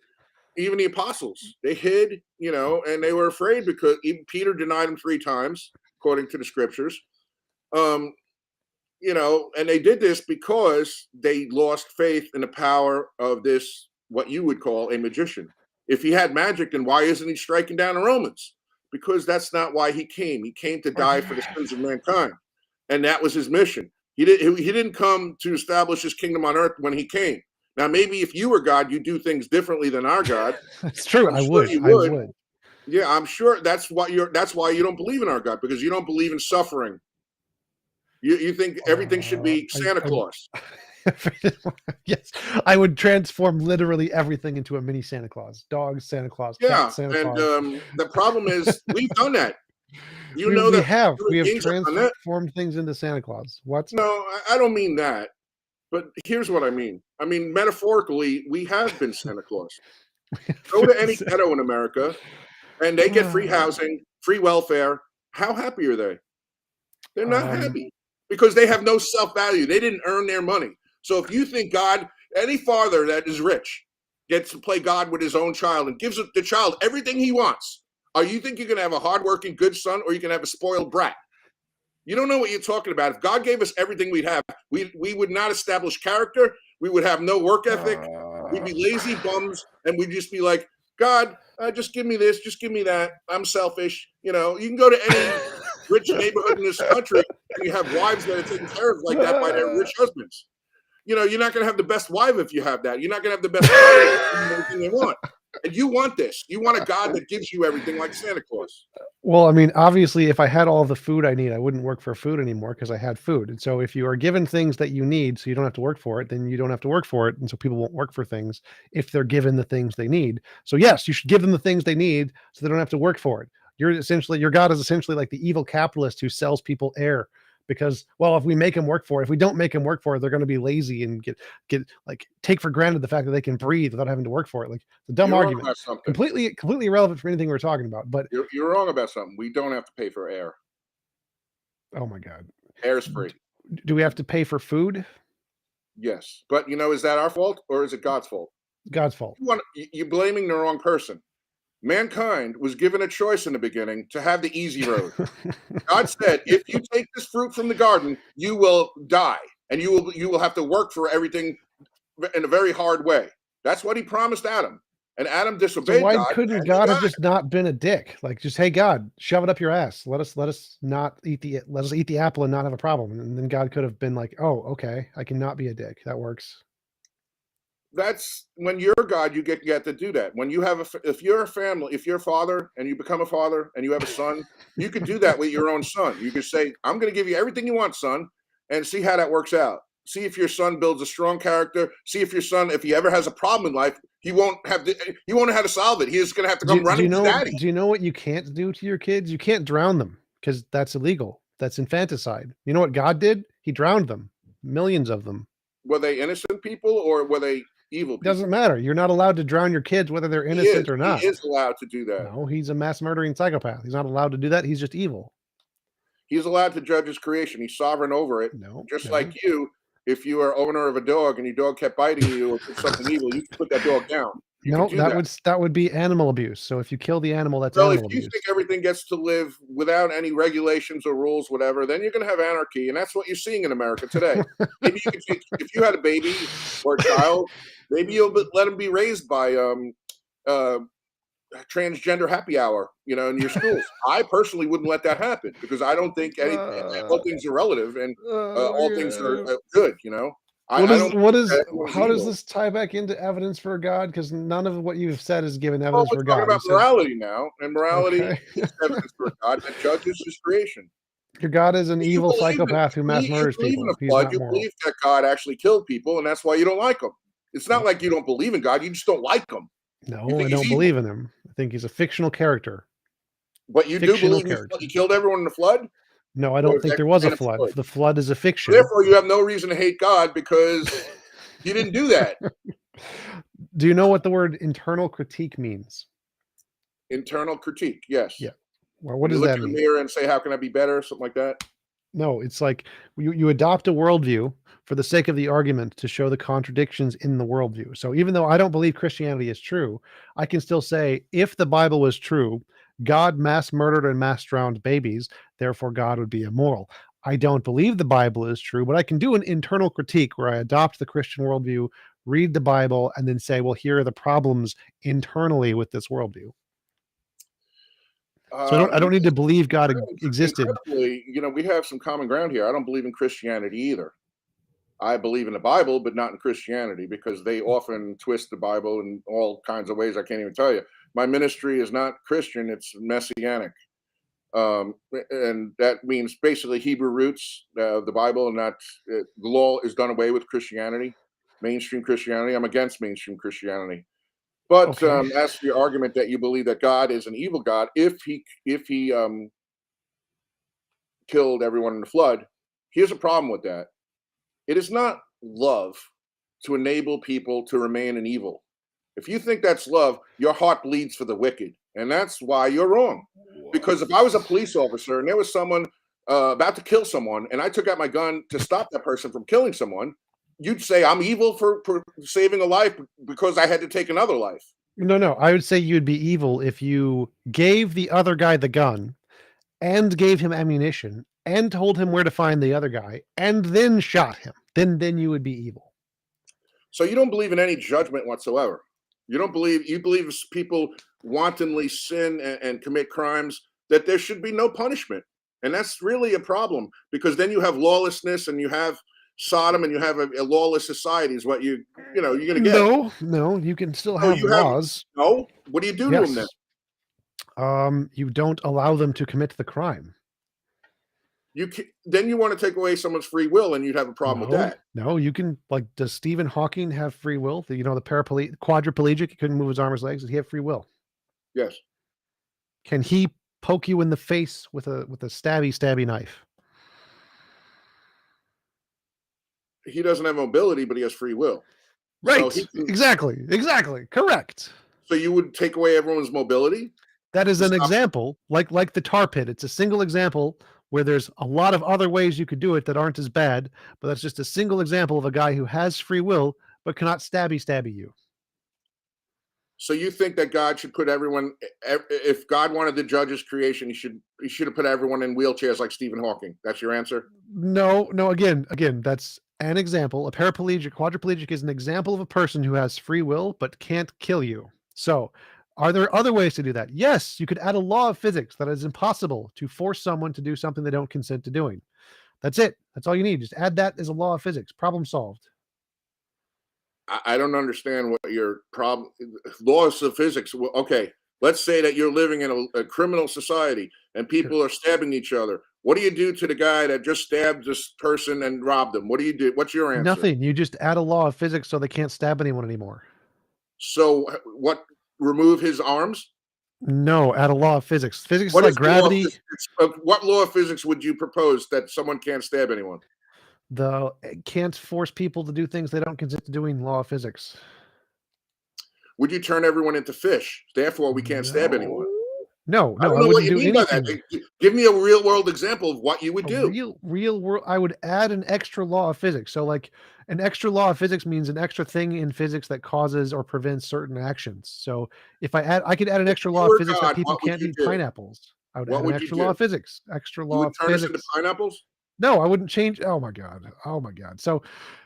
B: Even the apostles, they hid, and they were afraid, because even Peter denied him 3 times, according to the scriptures. And they did this because they lost faith in the power of this, what you would call a magician. If he had magic, then why isn't he striking down the Romans? Because that's not why he came. He came to die for the sins of mankind. And that was his mission. He didn't come to establish his kingdom on earth when he came. Now, maybe if you were God, you'd do things differently than our God.
A: That's true. I would.
B: Yeah, I'm sure that's why you don't believe in our God, because you don't believe in suffering. You think everything should be Santa Claus.
A: Yes, I would transform literally everything into a mini Santa Claus. Dogs, Santa Claus, cats, Santa Claus.
B: The problem is we've done that.
A: We have transformed things into Santa Claus. What?
B: No, I don't mean that. But here's what I mean. I mean, metaphorically, we have been Santa Claus. Go to any ghetto in America, and they get free housing, free welfare. How happy are they? They're not happy, because they have no self-value. They didn't earn their money. So if you think God, any father that is rich gets to play God with his own child and gives the child everything he wants, you think you're going to have a hardworking, good son, or you can have a spoiled brat? You don't know what you're talking about. If God gave us everything we'd have, we would not establish character. We would have no work ethic. We'd be lazy bums, and we'd just be like, God, just give me this, just give me that. I'm selfish. You can go to any rich neighborhood in this country, and you have wives that are taken care of like that by their rich husbands. You're not going to have the best wife if you have that. You're not going to have the best everything they want. And you want this. You want a God that gives you everything like Santa Claus.
A: Well, I mean, obviously, if I had all the food I need, I wouldn't work for food anymore because I had food. And so if you are given things that you need so you don't have to work for it, then you don't have to work for it. And so people won't work for things if they're given the things they need. So yes, you should give them the things they need so they don't have to work for it. Your God is essentially like the evil capitalist who sells people air because, well, if we make them work for it, if we don't make them work for it, they're going to be lazy and get like take for granted the fact that they can breathe without having to work for it. Like the dumb
B: You're wrong
A: argument,
B: about something.
A: completely irrelevant for anything we're talking about. But
B: You're wrong about something. We don't have to pay for air.
A: oh my God.
B: Air's free.
A: Do we have to pay for food?
B: Yes. But, is that our fault or is it God's fault?
A: God's fault.
B: You're blaming the wrong person. Mankind was given a choice in the beginning to have the easy road. God said, if you take this fruit from the garden, you will die and you will have to work for everything in a very hard way. That's what he promised Adam. And Adam disobeyed
A: So why
B: God.
A: couldn't God have just not been a dick? Like just, hey God, shove it up your ass. Let us eat the apple and not have a problem. And then God could have been like, oh, okay, I cannot be a dick. That works.
B: That's when you're God, you get to do that. When you have if you're a family, if you're a father and you become a father and you have a son, you could do that with your own son. You could say, I'm going to give you everything you want, son, and see how that works out. See if your son builds a strong character. See if your son, if he ever has a problem in life, he won't know how to solve it. He's going to have to come running to daddy.
A: Do you know what you can't do to your kids? You can't drown them because that's illegal. That's infanticide. You know what God did? He drowned them. Millions of them.
B: Were they innocent people or were they evil people?
A: Doesn't matter. You're not allowed to drown your kids, whether they're innocent or not.
B: He is allowed to do that.
A: No, he's a mass murdering psychopath. He's not allowed to do that. He's just evil.
B: He's allowed to judge his creation. He's sovereign over it. Just like you, if you are owner of a dog and your dog kept biting you or did something evil, you can put that dog down.
A: That would be animal abuse. So if you kill the animal, that's
B: animal
A: abuse.
B: If you think everything gets to live without any regulations or rules, whatever, then you're going to have anarchy, and that's what you're seeing in America today. Maybe you could take, if you had a baby or a child, maybe you'll let them be raised by transgender happy hour, in your schools. I personally wouldn't let that happen because I don't think all things are relative and all things are good.
A: How does this tie back into evidence for God? Because none of what you've said is given evidence for God.
B: We're talking about morality now, and morality is evidence for God that judges his creation.
A: Your God is an evil psychopath who mass murders people.
B: You believe that God actually killed people, and that's why you don't like him. It's not like you don't believe in God; you just don't like him.
A: No, I don't believe in him. I think he's a fictional character.
B: But you do believe he killed everyone in the flood?
A: No, I don't think there was a flood. The flood is a fiction.
B: Therefore, you have no reason to hate God because he didn't do that.
A: Do you know what the word internal critique means?
B: Internal critique, yes.
A: Yeah. Well, what does that mean?
B: Look in the mirror and say, how can I be better? Something like that?
A: No, it's like you adopt a worldview for the sake of the argument to show the contradictions in the worldview. So even though I don't believe Christianity is true, I can still say, if the Bible was true, God mass murdered and mass drowned babies, therefore God would be immoral. I don't believe the Bible is true, but I can do an internal critique where I adopt the Christian worldview, read the Bible, and then say, well, here are the problems internally with this worldview. So I don't need to believe God existed.
B: We have some common ground here. I don't believe in Christianity either. I believe in the Bible, but not in Christianity because they often twist the Bible in all kinds of ways I can't even tell you. My ministry is not Christian, it's Messianic. And that means basically Hebrew roots, the Bible, and not the law is done away with Christianity, mainstream Christianity. I'm against mainstream Christianity. But as for your argument that you believe that God is an evil God, if he killed everyone in the flood, here's a problem with that. It is not love to enable people to remain in evil. If you think that's love, your heart bleeds for the wicked. And that's why you're wrong. Because if I was a police officer and there was someone about to kill someone and I took out my gun to stop that person from killing someone, you'd say I'm evil for saving a life because I had to take another life.
A: No. I would say you'd be evil if you gave the other guy the gun and gave him ammunition and told him where to find the other guy and then shot him. Then you would be evil.
B: So you don't believe in any judgment whatsoever. You believe if people wantonly sin and commit crimes, that there should be no punishment. And that's really a problem because then you have lawlessness and you have Sodom and you have a lawless society is what you're going to get.
A: No, you can still
B: So
A: have
B: you have
A: laws.
B: no. What do you do to them then?
A: Yes. You don't allow them to commit the crime.
B: Then you want to take away someone's free will, and you'd have a problem with that.
A: No, you can, like, does Stephen Hawking have free will? The quadriplegic, he couldn't move his arm or his legs. Does he have free will?
B: Yes.
A: Can he poke you in the face with a stabby knife?
B: He doesn't have mobility, but he has free will.
A: Right.
B: So
A: Exactly. Correct.
B: So you would take away everyone's mobility?
A: That is an example, like the tar pit. It's a single example where there's a lot of other ways you could do it that aren't as bad, but that's just a single example of a guy who has free will but cannot stabby you.
B: So you think that God should put everyone, if God wanted to judge his creation, he should have put everyone in wheelchairs like Stephen Hawking? That's your answer?
A: No. Again, that's an example. A quadriplegic is an example of a person who has free will but can't kill you. So, are there other ways to do that? Yes, you could add a law of physics that is impossible to force someone to do something they don't consent to doing. That's it. That's all you need. Just add that as a law of physics. Problem solved.
B: I don't understand what your problem. Laws of physics. Okay, let's say that you're living in a criminal society and people are stabbing each other. What do you do to the guy that just stabbed this person and robbed them? What do you do? What's your answer?
A: Nothing. You just add a law of physics so they can't stab anyone anymore.
B: So what? Remove his arms?
A: No, add a law of physics. Physics is like gravity.
B: What law of physics would you propose that someone can't stab anyone?
A: Can't force people to do things they don't consent to doing. Law of physics.
B: Would you turn everyone into fish? Therefore, we can't stab anyone.
A: No,
B: I don't know what you mean by that. Give me a real world example of what you would do.
A: Real world. I would add an extra law of physics. So, like, an extra law of physics means an extra thing in physics that causes or prevents certain actions. So, if I could add an extra law of physics that people can't eat pineapples. I would add an extra law of physics. Extra law of physics.
B: Turn us into pineapples?
A: No, I wouldn't change. Oh my god. So,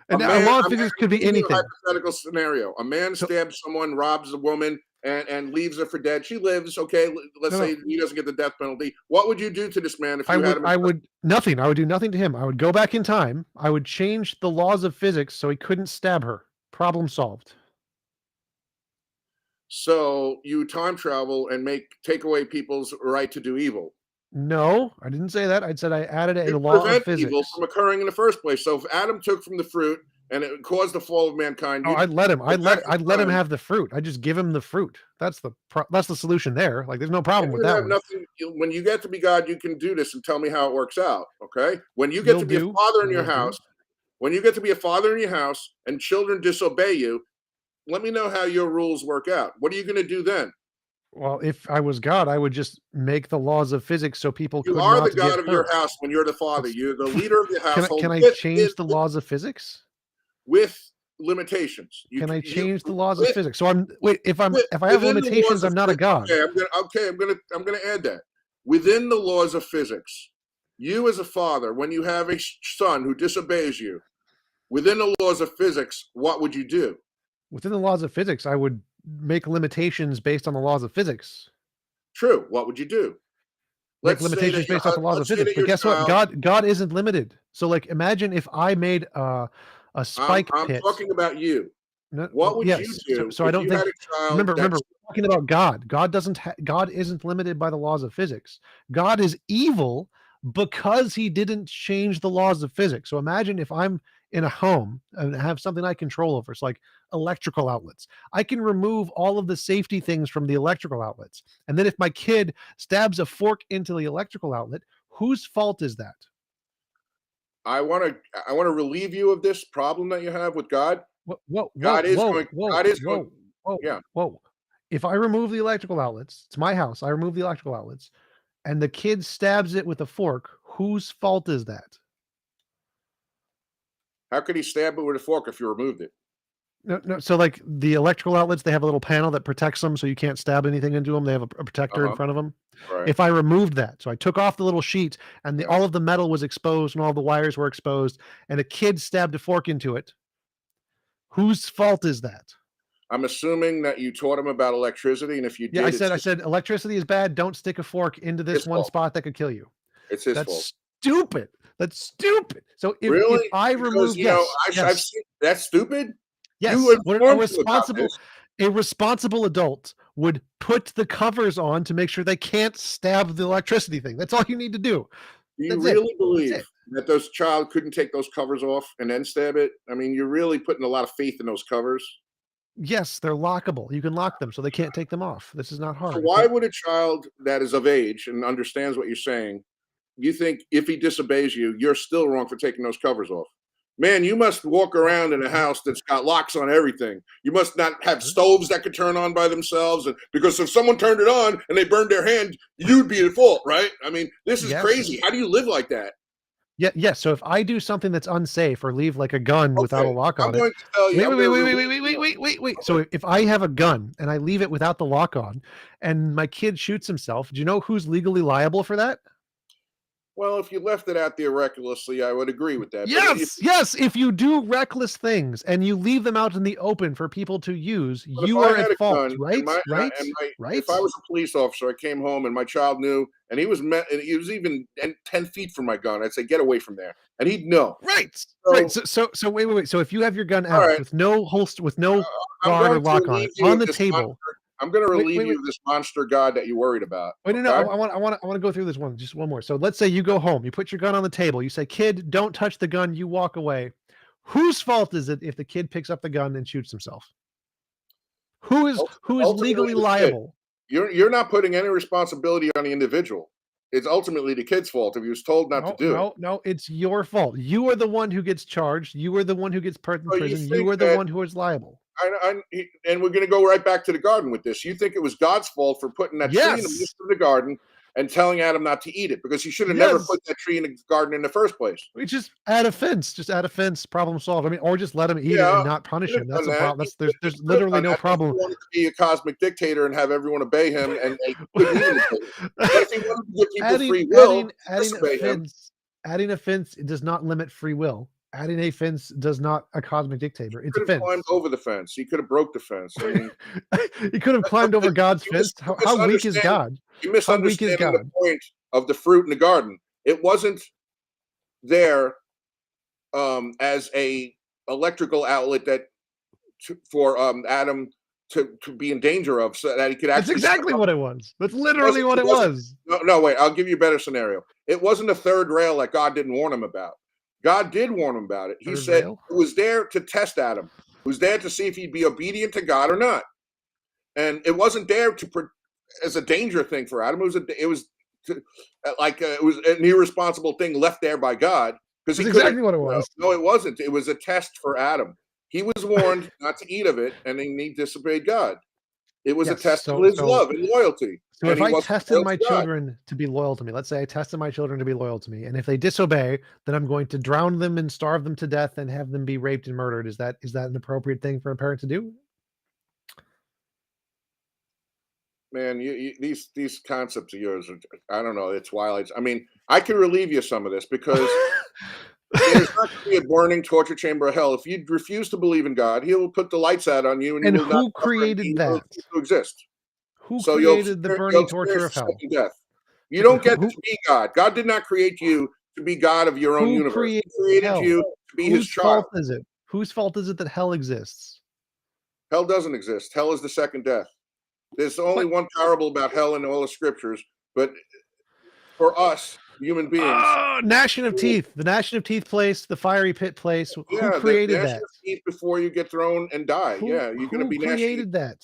A: a law of physics could be anything.
B: Hypothetical scenario: a man stabs someone, robs a woman, and leaves her for dead. She lives. Okay, let's say he doesn't get the death penalty. What would you do to this man if you had him?
A: I would nothing. I would do nothing to him. I would go back in time. I would change the laws of physics so he couldn't stab her. Problem solved.
B: So you time travel and take away people's right to do evil.
A: No, I didn't say that. I said I added a law of physics.
B: Evil from occurring in the first place. So if Adam took from the fruit and it caused the fall of mankind,
A: I'd let him. I'd let him have the fruit. I just give him the fruit. That's the solution there. Like, there's no problem with that.
B: Nothing. When you get to be God, you can do this and tell me how it works out. Okay. When you get to be a father in your house, when you get to be a father in your house and children disobey you, let me know how your rules work out. What are you going to do then?
A: Well, if I was God, I would just make the laws of physics so people could not
B: You are the God of your house when you're the father. You're the leader of the household.
A: Can I change the laws of physics?
B: With limitations.
A: Can I change the laws of physics? So if I have limitations, I'm not a God.
B: Okay, I'm gonna add that. Within the laws of physics, you as a father, when you have a son who disobeys you, within the laws of physics, what would you do?
A: Within the laws of physics, I would make limitations based on the laws of physics.
B: True. What would you do?
A: Make limitations based on the laws of physics. But guess what? God isn't limited. So, like, imagine if I made a spike pit.
B: I'm talking about you. What would you do?
A: So I don't think. Remember, we're talking about God. God isn't limited by the laws of physics. God is evil because he didn't change the laws of physics. So imagine if I'm in a home and have something I control over. It's like electrical outlets. I can remove all of the safety things from the electrical outlets. And then if my kid stabs a fork into the electrical outlet, whose fault is that?
B: I want to relieve you of this problem that you have with God.
A: Whoa. If I remove the electrical outlets, it's my house. I remove the electrical outlets, and the kid stabs it with a fork. Whose fault is that?
B: How could he stab it with a fork if you removed it?
A: No. So, like, the electrical outlets, they have a little panel that protects them, so you can't stab anything into them. They have a protector in front of them.
B: Right.
A: If I removed that, so I took off the little sheet, and all of the metal was exposed, and all the wires were exposed, and a kid stabbed a fork into it, whose fault is that?
B: I'm assuming that you taught him about electricity, and if you did,
A: I said electricity is bad. Don't stick a fork into this one spot that could kill you.
B: It's his fault.
A: That's stupid. That's stupid. So if
B: Really?
A: I
B: Because,
A: remove,
B: I've
A: yes,
B: seen that's stupid? You
A: yes, what
B: informed me about this.
A: a responsible adult would put the covers on to make sure they can't stab the electricity thing. That's all you need to do.
B: Do you
A: That's it.
B: really
A: That's
B: believe
A: it.
B: that those child couldn't take those covers off and then stab it? I mean, you're really putting a lot of faith in those covers.
A: Yes, they're lockable. You can lock them so they can't take them off. This is not
B: So
A: hard.
B: why would a child that is of age and understands what you're saying, you think if he disobeys you, you're still wrong for taking those covers off? Man, you must walk around in a house that's got locks on everything. You must not have stoves that could turn on by themselves. And because if someone turned it on and they burned their hand, you'd be at fault, right? I mean, this is
A: Yes.
B: crazy. How do you live like that?
A: Yeah, yes. So if I do something that's unsafe or leave like a gun without a
B: Okay,
A: lock
B: I'm
A: on it.
B: going to tell you.
A: Wait,
B: I'm
A: wait,
B: gonna
A: wait, wait, wait,
B: relieve
A: wait,
B: you.
A: wait, wait, wait. So if I have a gun and I leave it without the lock on and my kid shoots himself, do you know who's legally liable for that?
B: Well, if you left it out there recklessly, I would agree with that. But
A: Yes, yes. If you do reckless things and you leave them out in the open for people to use,
B: but if
A: you
B: I
A: are
B: had
A: at
B: a
A: fault,
B: gun
A: right?
B: and my
A: Right?
B: if
A: Right?
B: I was a police officer, I came home and my child knew, and he was even 10 feet from my gun. I'd say, "Get away from there," and he'd know.
A: Right. Right.
B: So,
A: So wait, wait, wait. So if you have your gun
B: all
A: out
B: right,
A: with no holster, with no
B: I'm
A: guard or
B: going to
A: lock on
B: relieve
A: it,
B: you
A: on
B: of
A: the
B: this
A: table.
B: monster. I'm going to
A: Wait,
B: relieve
A: wait,
B: you
A: wait.
B: of this monster god that you're worried about.
A: Wait, no,
B: Okay?
A: I want to go through this one, just one more. So let's say you go home, you put your gun on the table, you say, "Kid, don't touch the gun." You walk away. Whose fault is it if the kid picks up the gun and shoots himself? Who is
B: Ultimately,
A: legally
B: the kid.
A: liable?
B: You're not putting any responsibility on the individual. It's ultimately the kid's fault if he was told not to
A: No,
B: do it.
A: no, no. It's your fault. You are the one who gets charged. You are the one who gets put in
B: So you
A: prison. You
B: think
A: are the
B: that
A: one who is liable.
B: and we're going to go right back to the garden with this. You think it was God's fault for putting that tree in the
A: Yes.
B: midst of the garden and telling Adam not to eat it because he should have never
A: Yes.
B: put that tree in the garden in the first place.
A: We just add a fence. Just add a fence. Problem solved. I mean, or just let him eat it
B: Yeah,
A: and not punish
B: could
A: him.
B: have
A: That's
B: done
A: the
B: that.
A: problem. There's literally no
B: If he
A: problem.
B: wanted to be a cosmic dictator and have everyone obey him, and they couldn't even obey him. But if he wanted to give people
A: adding
B: free will,
A: adding a
B: disobey him.
A: fence adding a fence does not limit free will. Adding a fence does not a cosmic dictator. It's a
B: Could have climbed
A: fence.
B: over the fence. He could have broke the fence. I mean,
A: He could have climbed over God's fence. How weak is God?
B: you're
A: How weak is
B: misunderstanding the
A: God?
B: point of the fruit in the garden. It wasn't there as a electrical outlet for Adam to be in danger of, so that he could
A: That's
B: actually step
A: exactly
B: up.
A: what it was. That's literally what
B: It
A: it
B: wasn't.
A: was.
B: No, wait. I'll give you a better scenario. It wasn't a third rail that God didn't warn him about. God did warn him about it. He
A: Third
B: said
A: rail?
B: it was there to test Adam. It was there to see if he'd be obedient to God or not. And it wasn't there as a danger thing for Adam. It was it was an irresponsible thing left there by God because
A: That's
B: he couldn't.
A: exactly what it was.
B: No, it wasn't. It was a test for Adam. He was warned not to eat of it, and he disobeyed God. It was a
A: Yes.
B: test of
A: So
B: his love and loyalty.
A: So
B: And
A: if
B: he
A: I
B: wasn't
A: tested
B: loyal
A: my
B: to God.
A: children to be loyal to me, let's say I tested my children to be loyal to me, and if they disobey, then I'm going to drown them and starve them to death and have them be raped and murdered. Is that an appropriate thing for a parent to do?
B: Man, these concepts of yours I don't know. It's wild. I mean, I can relieve you of some of this because there's not going to be a burning torture chamber of hell. If you refuse to believe in God, He will put the lights out on you, and
A: And
B: you will not
A: who created
B: you
A: that?
B: to exist.
A: Who
B: So
A: created the burning torture
B: experience
A: of
B: the
A: hell?
B: second death. You
A: Okay,
B: don't get to be God. God did not create you to be God of your own
A: who
B: universe.
A: created
B: He created
A: hell?
B: you to be His
A: Whose
B: child.
A: fault is it? Whose fault is it that hell exists?
B: Hell doesn't exist. Hell is the second death. There's only
A: But
B: one parable about hell in all the scriptures, but for us human beings,
A: gnashing of teeth, the gnashing of teeth place, the fiery pit place. Who
B: yeah, the
A: created
B: gnashing
A: that?
B: of teeth before you get thrown and die.
A: Who
B: Yeah, you're going to
A: who
B: be gnashing.
A: created that?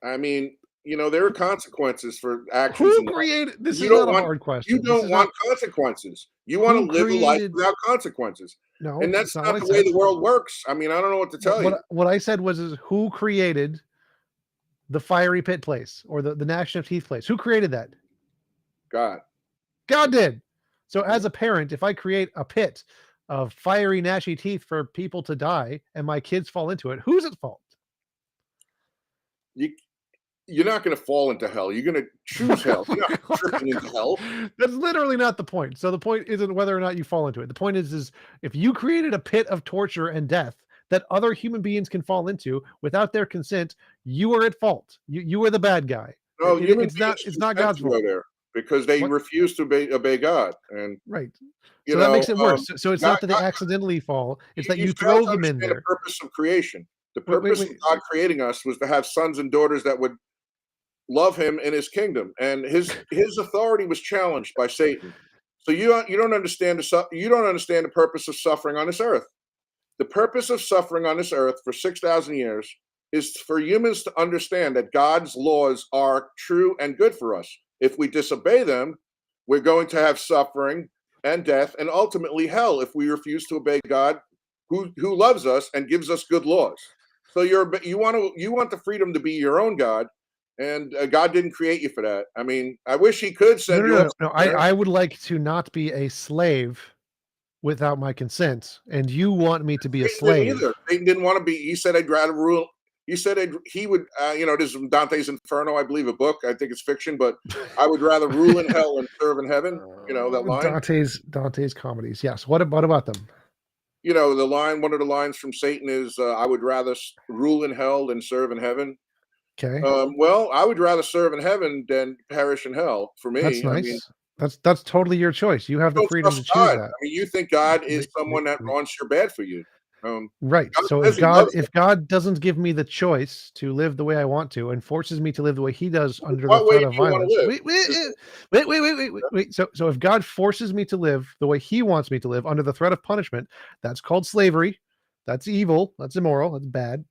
B: I mean, there are consequences for actions,
A: Who
B: and
A: created this?
B: you
A: Is
B: don't
A: not a
B: want
A: hard
B: you
A: question. This
B: don't
A: is not
B: want consequences. You want to
A: who
B: live a life
A: created.
B: without consequences,
A: No,
B: and
A: that's
B: that's
A: not what
B: not
A: I
B: the way
A: said.
B: the world works. I mean, I don't know what to tell you.
A: What I said was is who created the fiery pit place or the gnashing of teeth place? Who created that?
B: God.
A: God did. So
B: Mhm.
A: as a parent, if I create a pit of fiery gnashy teeth for people to die and my kids fall into it, who's at fault?
B: You you're not going to fall into hell. You're going to choose hell. You're not tripping into hell.
A: That's literally not the point. So the point isn't whether or not you fall into it. The point is if you created a pit of torture and death that other human beings can fall into without their consent, you are at fault. You are the bad guy.
B: No, human
A: It's not
B: beings
A: it's not
B: consent
A: God's
B: to go
A: fault.
B: there. because they
A: What?
B: refuse to obey God. And
A: Right.
B: you
A: So that
B: know,
A: makes it worse. So it's
B: God,
A: not that they accidentally fall, it's that
B: you
A: you
B: fail
A: throw
B: to
A: them in
B: understand the
A: there.
B: purpose of creation. The
A: Wait,
B: purpose of
A: wait.
B: God creating us was to have sons and daughters that would love Him in His kingdom, and His authority was challenged by Satan. So you don't understand you don't understand the purpose of suffering on this earth. The purpose of suffering on this earth for 6,000 years is for humans to understand that God's laws are true and good for us. If we disobey them, we're going to have suffering and death and ultimately hell if we refuse to obey God who loves us and gives us good laws. So you want the freedom to be your own God, and God didn't create you for that. I mean, I wish He could
A: No,
B: send
A: no,
B: you
A: no,
B: off
A: no.
B: somewhere.
A: I would like to not be a slave without my consent, and you want me to be a
B: Satan didn't
A: slave.
B: either. Satan didn't want to be. He said, "I'd rather rule." He said he would. This is Dante's Inferno, I believe, a book. I think it's fiction, but I would rather rule in hell and serve in heaven. You know that line.
A: Dante's comedies. Yes. What about them?
B: You know the line. One of the lines from Satan is, "I would rather rule in hell than serve in heaven."
A: Okay.
B: Well, I would rather serve in heaven than perish in hell. For
A: That's
B: me, I mean,
A: nice. That's totally your choice. You have the
B: don't
A: freedom
B: trust
A: to choose
B: God.
A: that.
B: I mean, you think God is
A: Wait, wait,
B: someone that
A: wait.
B: wants your bad for you.
A: Right.
B: God
A: So
B: says
A: if
B: He loves
A: God doesn't give me the choice to live the way I want to and forces me to live the way He does
B: you.
A: under the
B: What way
A: threat
B: do
A: of
B: you want
A: violence.
B: to live?
A: Wait. So if God forces me to live the way He wants me to live under the threat of punishment, that's called slavery. That's evil. That's immoral. That's bad.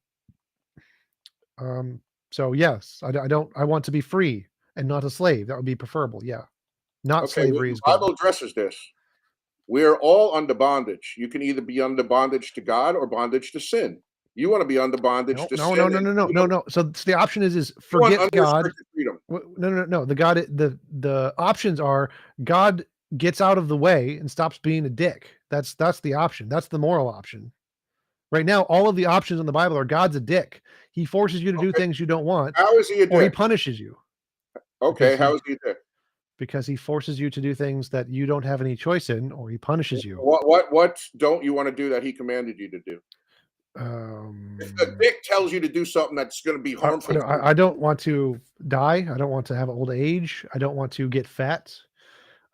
A: Um, so yes, I want to be free and not a slave. That would be preferable. Yeah. Not
B: Okay, well,
A: slavery
B: the
A: is good.
B: Bible addresses this. We're all under bondage. You can either be under bondage to God or bondage to sin. You want to be under bondage
A: No,
B: to
A: no,
B: sin,
A: no, no,
B: and
A: no, no, no, no. So the option is
B: you want
A: forget God.
B: unrestricted freedom.
A: No, no, no. The options are God gets out of the way and stops being a dick. That's the option. That's the moral option. Right now, all of the options in the Bible are God's a dick. He forces you to do
B: Okay,
A: things you don't want,
B: how is He a
A: or He
B: dick?
A: punishes you
B: Okay,
A: because
B: how
A: he
B: is He a dick?
A: because He forces you to do things that you don't have any choice in, or He punishes you.
B: What don't you want to do that He commanded you to do? If a
A: Um,
B: dick tells you to do something that's going to be harmful to you,
A: I don't want to die. I don't want to have old age. I don't want to get fat.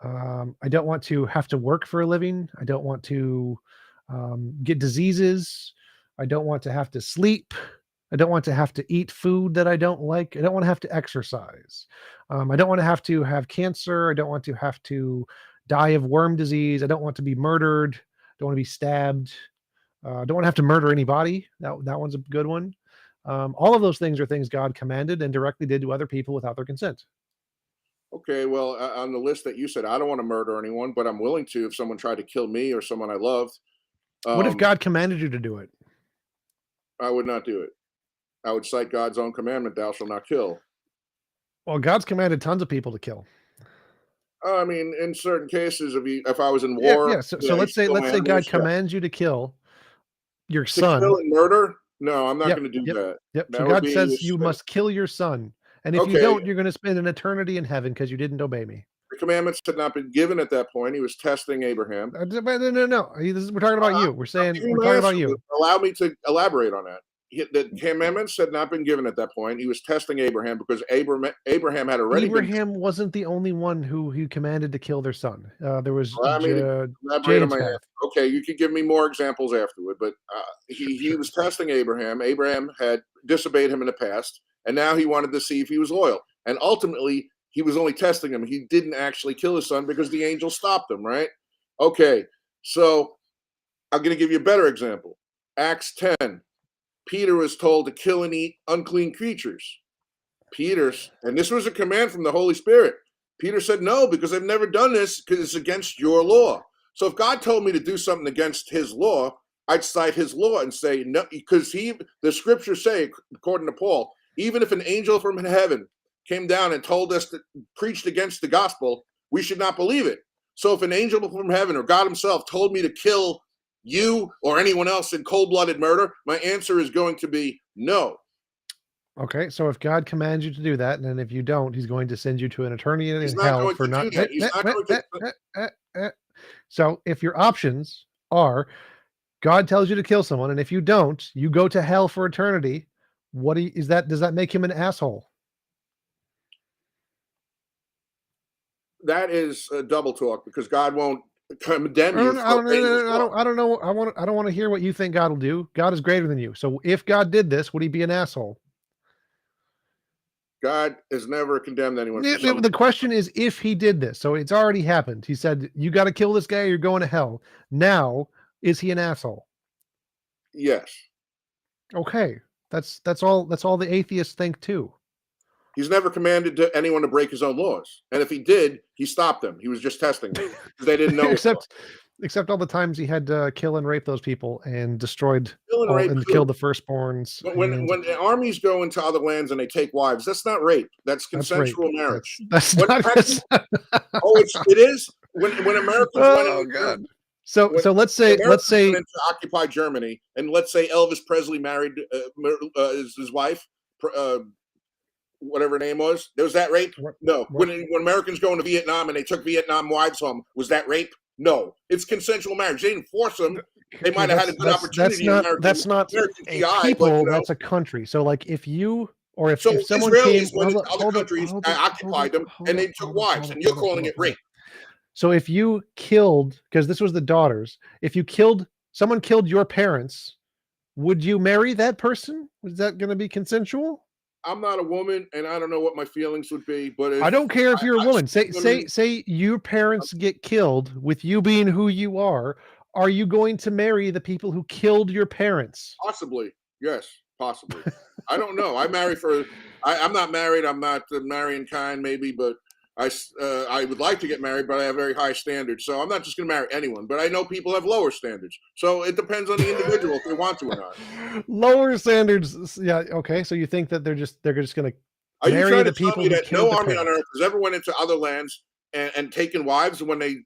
A: I don't want to have to work for a living. I don't want to get diseases. I don't want to have to sleep. I don't want to have to eat food that I don't like. I don't want to have to exercise. I don't want to have cancer. I don't want to have to die of worm disease. I don't want to be murdered. I don't want to be stabbed. I don't want to have to murder anybody. That one's a good one. All of those things are things God commanded and directly did to other people without their consent.
B: okay, well, on the list that you said, I don't want to murder anyone, but I'm willing to if someone tried to kill me or someone I loved.
A: What if
B: Um,
A: God commanded you to do it?
B: I would not do it. I would cite God's own commandment, "Thou shalt not kill."
A: Well, God's commanded tons of people to kill.
B: I mean, in certain cases, if I was in
A: Yeah,
B: war,
A: yeah. So
B: you
A: let's say
B: steal my
A: God
B: animals, yeah.
A: commands you to kill your
B: To kill
A: son.
B: and murder? No, I'm not
A: Yep,
B: going to do
A: yep,
B: that.
A: yep. So
B: That would
A: God
B: be
A: says you must kill your son, and if you
B: okay.
A: don't, you're going to spend an eternity in heaven because you didn't obey me.
B: The commandments had not been given at that point. He was testing Abraham.
A: No. We're talking about you.
B: I'm giving you
A: We're
B: my
A: talking about
B: answer.
A: you.
B: Allow me to elaborate on that. The commandments had not been given at that point. He was testing Abraham because Abraham had already been.
A: Abraham wasn't the only one who he commanded to kill their son. There was
B: Allow me to elaborate on my answer.
A: Japheth.
B: Okay, you could give me more examples afterward, but he
A: Sure.
B: was testing Abraham. Abraham had disobeyed him in the past, and now he wanted to see if he was loyal. And ultimately, he was only testing him. He didn't actually kill his son because the angel stopped him, right? Okay, so I'm going to give you a better example. Acts 10. Peter was told to kill and eat unclean creatures. And this was a command from the Holy Spirit. Peter said, no, because I've never done this because it's against your law. So if God told me to do something against his law, I'd cite his law and say, no, because the scriptures say, according to Paul, even if an angel from heaven came down and told us that preached against the gospel, we should not believe it. So if an angel from heaven or God himself told me to kill you or anyone else in cold-blooded murder, my answer is going to be no.
A: Okay, so if God commands you to do that, and then if you don't, He's going to send you to an eternity
B: He's
A: in
B: not
A: hell
B: going
A: for
B: to do
A: not.
B: that. He's not going to.
A: So if your options are God tells you to kill someone, and if you don't, you go to hell for eternity. Is that? Does that make him an asshole?
B: That is double talk because God won't condemn
A: I
B: you
A: don't,
B: for
A: I don't,
B: obeying His law.
A: I don't know. I don't want to hear what you think God will do. God is greater than you. So if God did this, would he be an asshole?
B: God has never condemned anyone for
A: The,
B: something.
A: the question is if he did this. So it's already happened. He said, you got to kill this guy or you're going to hell. Now, is he an asshole?
B: Yes.
A: Okay. That's all the atheists think too.
B: He's never commanded anyone to break his own laws. And if he did, he stopped them. He was just testing them because they didn't know.
A: except all the times he had to kill and rape those people and destroyed
B: Kill and rape
A: and
B: who?
A: killed the firstborns.
B: When armies go into other lands and they take wives, that's not rape. That's
A: That's rape.
B: consensual marriage.
A: That's
B: When
A: not.
B: actually, it is. When Americans went
A: Oh
B: into
A: God. So
B: when
A: let's
B: Americans
A: say
B: went into occupied Germany, and let's say Elvis Presley married his wife, whatever her name was. There was that rape? No. When Americans go into Vietnam and they took Vietnam wives home, was that rape? No. It's consensual marriage. They didn't force them. They might have had a good opportunity.
A: That's not
B: American
A: a
B: GI,
A: people.
B: but,
A: that's a country. So like if you or if someone
B: Israelis
A: came,
B: went into other countries, occupied them, and they took wives, and you're calling it rape.
A: So if you killed, because this was the daughters, if you killed someone killed your parents, would you marry that person? Was that going to be consensual?
B: I'm not a woman, and I don't know what my feelings would be. But
A: I don't care if you're a woman. Say your parents get killed with you being who you are. Are you going to marry the people who killed your parents?
B: Possibly, yes, possibly. I don't know. I'm not married. I'm not the marrying kind, maybe, but I would like to get married, but I have very high standards. So I'm not just going to marry anyone. But I know people have lower standards. So it depends on the individual if they want to or not.
A: Lower standards, yeah. Okay, so you think that they're just going to marry the people who
B: that
A: killed
B: no
A: the
B: army
A: parents?
B: on earth has ever went into other lands and taken wives when they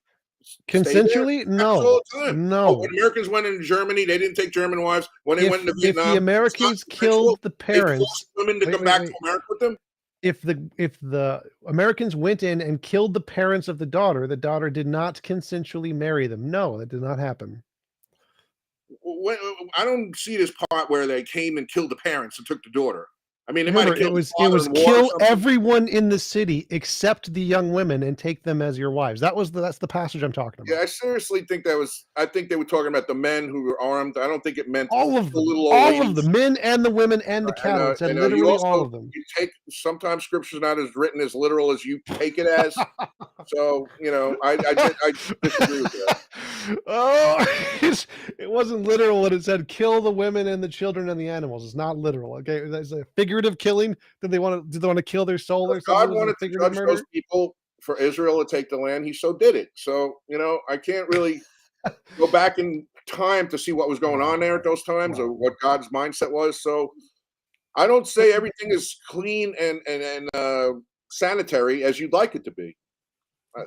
A: Consensually? No.
B: Oh, when Americans went into Germany, they didn't take German wives. When they went into Vietnam,
A: if the Americans killed the parents,
B: they forced women to come back to America with them.
A: If the Americans went in and killed the parents of the daughter did not consensually marry them. No, that did not happen.
B: I don't see this part where they came and killed the parents and took the daughter. I mean, they
A: Remember,
B: might have killed
A: it was kill everyone in the city except the young women and take them as your wives. That's the passage I'm talking about.
B: Yeah, I seriously think I think they were talking about the men who were armed. I don't think it meant
A: all of them, all of the men and the women and the cattle. It said literally all of them.
B: You take sometimes scripture's not as written as literal as you take it as. So I disagree with that.
A: Oh, it wasn't literal when it said kill the women and the children and the animals. It's not literal. Okay, that's a figurative killing. Did they want to kill their soul or something?
B: God wanted to judge those people for Israel to take the land. He so did it. So I can't really go back in time to see what was going on there at those times or what God's mindset was. So I don't say everything is clean and sanitary as you'd like it to be.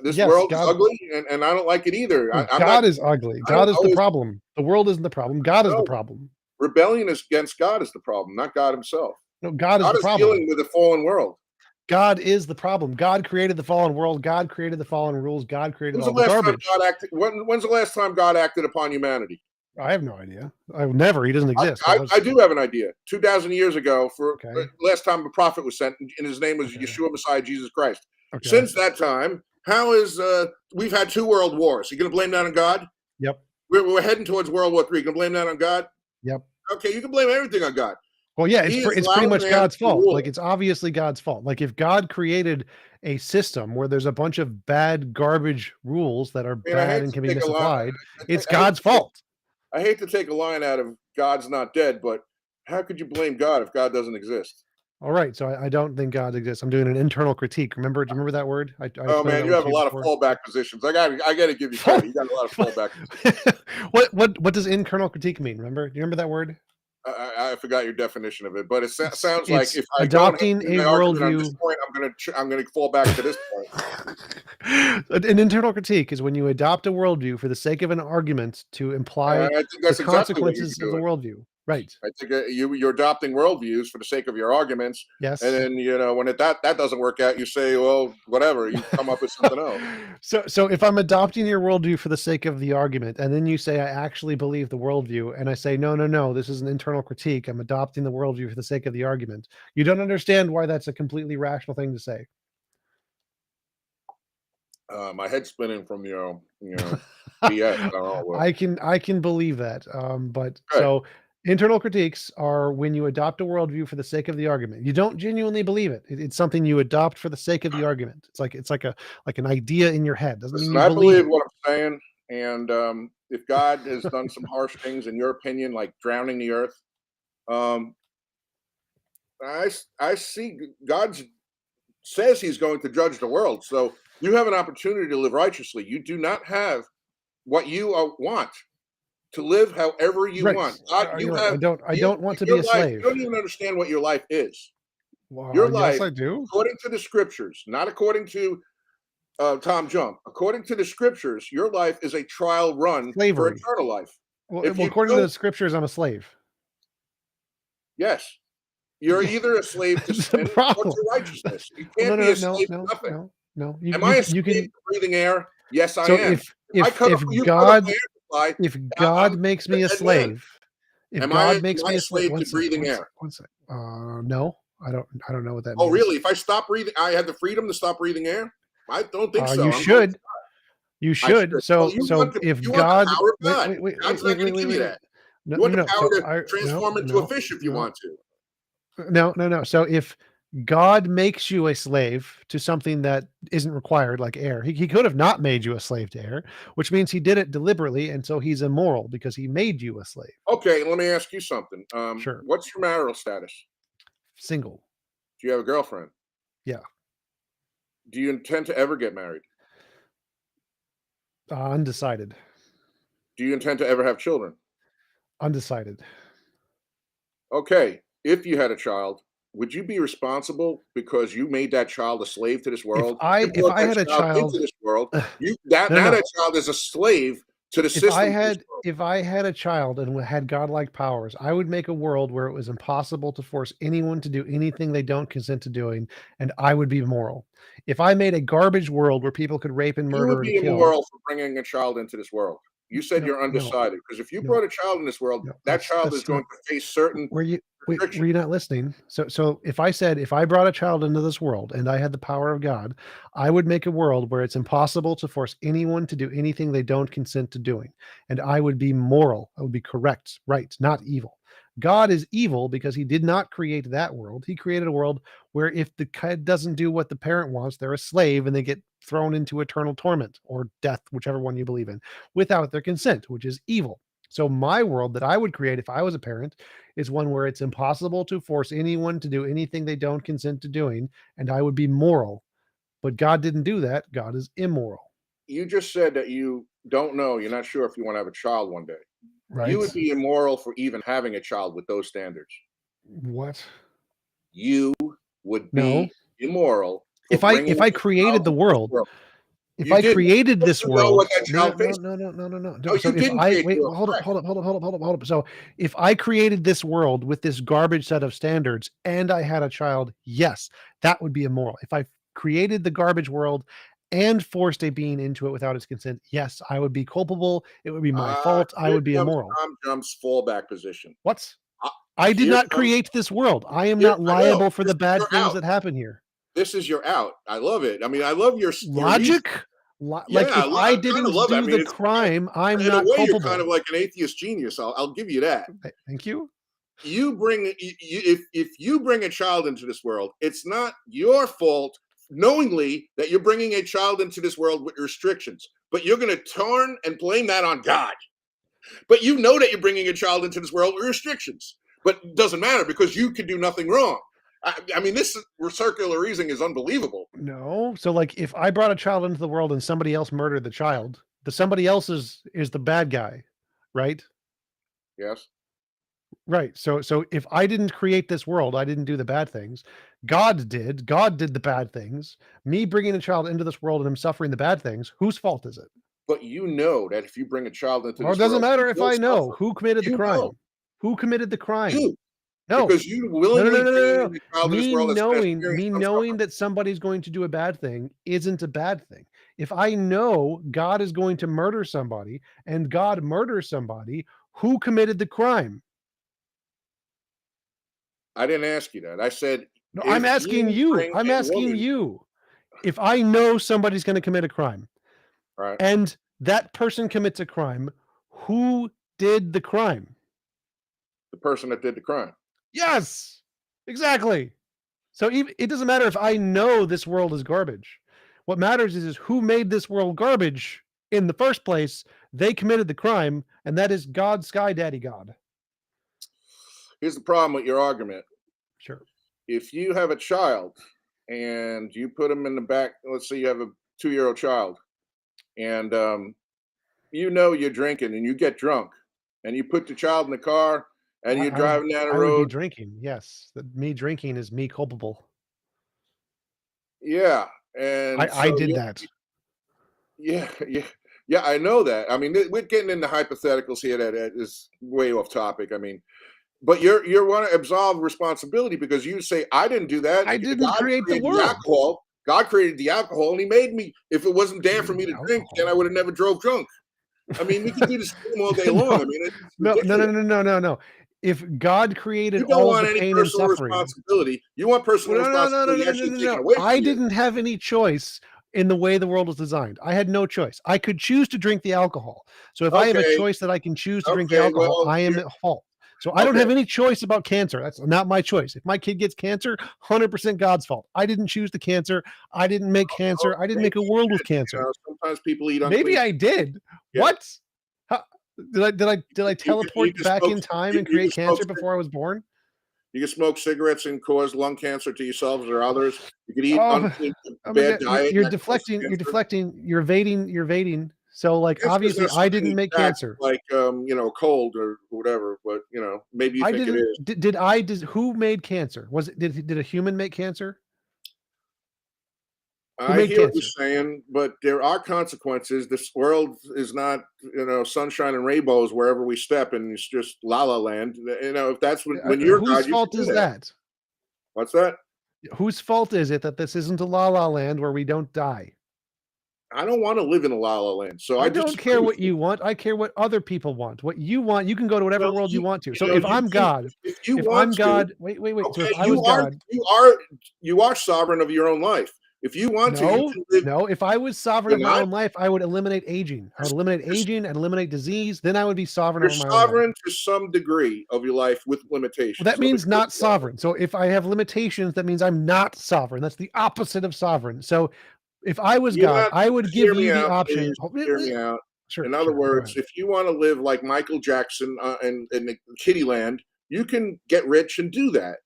B: This world is ugly, and I don't like it either.
A: God is ugly. God is the problem. The world isn't the problem. God is the problem.
B: Rebellion against God is the problem, not God himself.
A: No, God is the problem.
B: Dealing with a fallen world.
A: God is the problem. God created the fallen world. God created the fallen rules. God created all the garbage.
B: When's the last time God acted upon humanity?
A: I have no idea. I've never. He doesn't exist.
B: I do have an idea. 2,000 years ago, last time a prophet was sent, and his name was Yeshua Messiah, Jesus Christ. Okay. Since that time, how is we've had 2 world wars? You going to blame that on God?
A: Yep.
B: We're heading towards World War III. You going to blame that on God?
A: Yep.
B: Okay, you can blame everything on God.
A: Well, yeah, it's pretty much God's fault. Like, it's obviously God's fault. Like, if God created a system where there's a bunch of bad garbage rules that are bad and can be misapplied, it's God's fault.
B: I hate to take a line out of God's not dead, but how could you blame God if God doesn't exist?
A: All right, so I don't think God exists. I'm doing an internal critique. Do you remember that word?
B: Oh man, you have a lot of fallback positions. I got to give you credit. You got a lot of fallback.
A: What does internal critique mean? Remember? Do you remember that word?
B: I forgot your definition of it, but it sounds like if I
A: adopting a worldview.
B: I'm going to fall back to this point.
A: An internal critique is when you adopt a worldview for the sake of an argument to imply the consequences of the worldview. Right.
B: I think you're adopting worldviews for the sake of your arguments.
A: Yes.
B: And then when that doesn't work out, you say, well, whatever. You come up with something else.
A: So if I'm adopting your worldview for the sake of the argument, and then you say I actually believe the worldview, and I say no, this is an internal critique. I'm adopting the worldview for the sake of the argument. You don't understand why that's a completely rational thing to say.
B: My head's spinning from BS. I don't know what.
A: I can believe that. But
B: Good.
A: so internal critiques are when you adopt a worldview for the sake of the argument. You don't genuinely believe it. It's something you adopt for the sake of the argument. It's like an idea in your head. Doesn't mean
B: Listen,
A: you
B: I
A: believe
B: believe
A: it.
B: what I'm saying, and if God has done some harsh things in your opinion, like drowning the earth, um, I see God says He's going to judge the world. So you have an opportunity to live righteously. You do not have what you want to live however you
A: Right.
B: want. God, you
A: You're right.
B: have
A: I don't want to be
B: your
A: a
B: life.
A: slave.
B: You don't even understand what your life is. Your
A: Well, yes,
B: life,
A: I do.
B: according to the scriptures, not according to TJump, according to the scriptures, your life is a trial run for
A: Slavery.
B: eternal life. If
A: Well,
B: you
A: according to the
B: don't,
A: scriptures, I'm a slave.
B: yes, you're either a slave to
A: That's the
B: sin or
A: problem.
B: to righteousness. You
A: Well,
B: can't
A: no,
B: be
A: no,
B: a
A: no,
B: slave
A: no,
B: to nothing.
A: no, no.
B: Am I a
A: You
B: slave
A: can.
B: to breathing air? Yes, I
A: So
B: am. If I cut off,
A: if
B: you cut off my
A: God
B: air supply.
A: if
B: I'm
A: God makes me a
B: a dead man.
A: slave, if
B: Am I
A: God makes me
B: a
A: a slave,
B: slave to breathing air?
A: one sec. No, I don't know what that
B: Oh,
A: means.
B: really? If I stop breathing, I had the freedom to stop breathing air? I don't think so.
A: You
B: I'm going.
A: should, you
B: I should.
A: should.
B: Well,
A: if
B: you want the
A: God,
B: power of God. God's not going to give you
A: wait.
B: that.
A: No,
B: You want
A: no,
B: the
A: no.
B: power
A: So
B: to
A: I
B: transform into a fish if you want to.
A: no. So if God makes you a slave to something that isn't required, like air, he could have not made you a slave to air, which means he did it deliberately, and so he's immoral because he made you a slave.
B: Okay, let me ask you something.
A: Sure,
B: What's your marital status?
A: single.
B: Do you have a girlfriend?
A: Yeah,
B: Do you intend to ever get married?
A: undecided.
B: Do you intend to ever have children?
A: Undecided.
B: Okay, if you had a child, would you be responsible because you made that child a slave to this world? You
A: If
B: brought
A: I
B: that
A: had a
B: child into
A: child,
B: this world.
A: no,
B: You that
A: no,
B: now
A: no.
B: that child is a slave to the system of this world.
A: If I had a child and had godlike powers, I would make a world where it was impossible to force anyone to do anything they don't consent to doing, and I would be moral. If I made a garbage world where people could rape and
B: You would
A: murder and
B: be
A: kill,
B: immoral for bringing a child into this world. You said
A: no,
B: you're undecided because if you
A: no,
B: brought a child in this world,
A: no,
B: that child is
A: that's not
B: going to face certain
A: were you were
B: restrictions.
A: you not listening? So if I said if I brought a child into this world and I had the power of God, I would make a world where it's impossible to force anyone to do anything they don't consent to doing. And I would be moral. I would be correct, right, not evil. God is evil because he did not create that world. He created a world where if the kid doesn't do what the parent wants, they're a slave and they get thrown into eternal torment or death, whichever one you believe in, without their consent, which is evil. So my world that I would create if I was a parent is one where it's impossible to force anyone to do anything they don't consent to doing, and I would be moral. But God didn't do that. God is immoral,
B: You just said that you don't know, you're not sure if you want to have a child one day. You would
A: right?
B: be immoral for even having a child with those standards.
A: What?
B: You would
A: No.
B: be immoral for bringing
A: If I
B: a child
A: created the
B: into this
A: world,
B: world.
A: if
B: You
A: I
B: didn't.
A: created
B: Because
A: this
B: you know what
A: world,
B: that child faces.
A: no.
B: No,
A: So
B: you
A: if
B: didn't
A: I
B: create the
A: wait,
B: world. Correct.
A: hold up. So if I created this world with this garbage set of standards and I had a child, yes, that would be immoral. If I created the garbage world and forced a being into it without its consent, yes, I would be culpable. It would be my fault. I
B: Here
A: would be
B: comes
A: immoral.
B: Tom Jump's fallback position.
A: What?
B: Uh,
A: I did
B: here
A: not
B: comes
A: create this world. I am
B: here.
A: not
B: I know.
A: liable for
B: This
A: the
B: is
A: bad
B: your
A: things
B: out.
A: that happen here.
B: This is your out. I love it. I mean, I love your reason.
A: Logic?
B: Yeah,
A: Like if I
B: I kind of
A: didn't
B: love it. I
A: do
B: mean,
A: the
B: it's
A: crime, I'm
B: in a
A: not
B: way you're kind of
A: culpable.
B: like an atheist genius. I'll give you that.
A: Thank you.
B: If you bring a child into this world, it's not your fault knowingly that you're bringing a child into this world with restrictions, but you're going to turn and blame that on God. But you know that you're bringing a child into this world with restrictions, but it doesn't matter because you could do nothing wrong. I mean, this circular reasoning is unbelievable.
A: No. So like if I brought a child into the world and somebody else murdered the child, the somebody else is the bad guy, right?
B: Yes.
A: Right. So if I didn't create this world, I didn't do the bad things. God did. God did the bad things. Me bringing a child into this world and him suffering the bad things, whose fault is it?
B: But you know that if you bring a child into
A: Well, it
B: this
A: doesn't
B: world,
A: matter
B: he
A: if
B: will
A: I know
B: suffer.
A: who committed the
B: You know,
A: crime. Who committed the crime?
B: you,
A: No.
B: because you willingly bringing the child into this world is going to experience
A: Me
B: some
A: knowing
B: suffering.
A: that somebody's going to do a bad thing isn't a bad thing. If I know God is going to murder somebody and God murders somebody, who committed the crime?
B: I didn't ask you that. I said
A: No, I'm
B: if
A: asking
B: you
A: you.
B: bring
A: I'm
B: a
A: asking
B: woman,
A: you. if I know somebody's going to commit a crime,
B: Right.
A: and that person commits a crime, who did the crime?
B: The person that did the crime.
A: Yes, exactly. So even, it doesn't matter if I know this world is garbage. What matters is who made this world garbage in the first place. They committed the crime, and that is God, Sky Daddy God.
B: Here's the problem with your argument.
A: Sure.
B: If you have a child and you put them in the back, let's say you have a 2-year-old child, and you know you're drinking and you get drunk, and you put the child in the car and you're driving down the
A: I would be
B: road.
A: drinking. Yes, me drinking is me culpable.
B: Yeah, and
A: I did that.
B: Yeah, yeah, yeah. I know that. I mean, we're getting into hypotheticals here that is way off topic. I mean, but you want to absolve responsibility because you say I didn't do that.
A: I didn't
B: God
A: create the
B: created
A: world.
B: alcohol. God created the alcohol, and He made me. If it wasn't there for me to drink, then I would have never drove drunk. I mean, we can do the same all day long. I mean, it's
A: No. If God created
B: You don't
A: all of
B: want
A: the
B: any
A: pain and
B: personal
A: suffering,
B: responsibility. You want personal responsibility actually taken away from
A: I
B: you.
A: didn't have any choice in the way the world was designed. I had no choice. I could choose to drink the alcohol. So if I have a
B: Okay,
A: choice that I can choose to drink the
B: okay,
A: alcohol,
B: well,
A: I am at fault. So I don't
B: okay,
A: have any choice about cancer. That's not my choice. If my kid gets cancer, 100% God's fault. I didn't choose the cancer. I didn't make cancer. I didn't
B: maybe
A: make a
B: you
A: world with
B: did.
A: cancer.
B: Sometimes people eat
A: Maybe
B: unclean.
A: I did.
B: Yeah.
A: What? How, did I
B: You
A: teleport
B: can
A: back
B: smoke.
A: in time
B: You
A: and
B: can
A: create
B: smoke.
A: cancer before I was born?
B: You can smoke cigarettes and cause lung cancer to yourselves or others. You can eat
A: Oh,
B: unclean,
A: oh my
B: bad
A: God,
B: diet.
A: you're
B: And that causes
A: deflecting,
B: cancer.
A: you're evading. So like,
B: Just because
A: obviously
B: there's
A: I
B: something
A: didn't make
B: exact,
A: cancer.
B: like cold or whatever, but maybe you
A: I
B: think it
A: didn't,
B: is.
A: who made cancer? Did a human make cancer? Who
B: I
A: made
B: hear what you're
A: cancer?
B: saying, but there are consequences. This world is not, sunshine and rainbows wherever we step, and it's just la la land. If that's when you're
A: Whose
B: God, you
A: fault
B: can do
A: is
B: that.
A: that?
B: What's that?
A: Whose fault is it that this isn't a la la land where we don't die?
B: I don't want to live in a la la land, so
A: I
B: I
A: don't
B: disagree
A: care
B: with
A: what
B: you.
A: you want. I care what other people want. What you want, you can go to whatever
B: Well,
A: world you want to. So if
B: you
A: I'm
B: can
A: God,
B: if you want to.
A: wait. So if
B: Okay,
A: I was God,
B: you are sovereign of your own life. If you want to, you
A: no,
B: can live.
A: no. If I was sovereign
B: You're
A: of my
B: not.
A: own life, I would eliminate aging. I would eliminate
B: You're,
A: aging and eliminate disease. Then I would be sovereign
B: you're
A: over my own life.
B: sovereign to some degree of your life with
A: Well,
B: limitations
A: that
B: of a
A: means not
B: certain level.
A: sovereign. So if I have limitations, that means I'm not sovereign. That's the opposite of sovereign. So if I was
B: You're
A: God,
B: not.
A: I would
B: Hear
A: give
B: me
A: you the
B: out,
A: option.
B: please. Hear me out.
A: Sure,
B: In other
A: sure. Go
B: words,
A: ahead.
B: if you want to live like Michael Jackson in the Kitty Land, you can get rich and do that.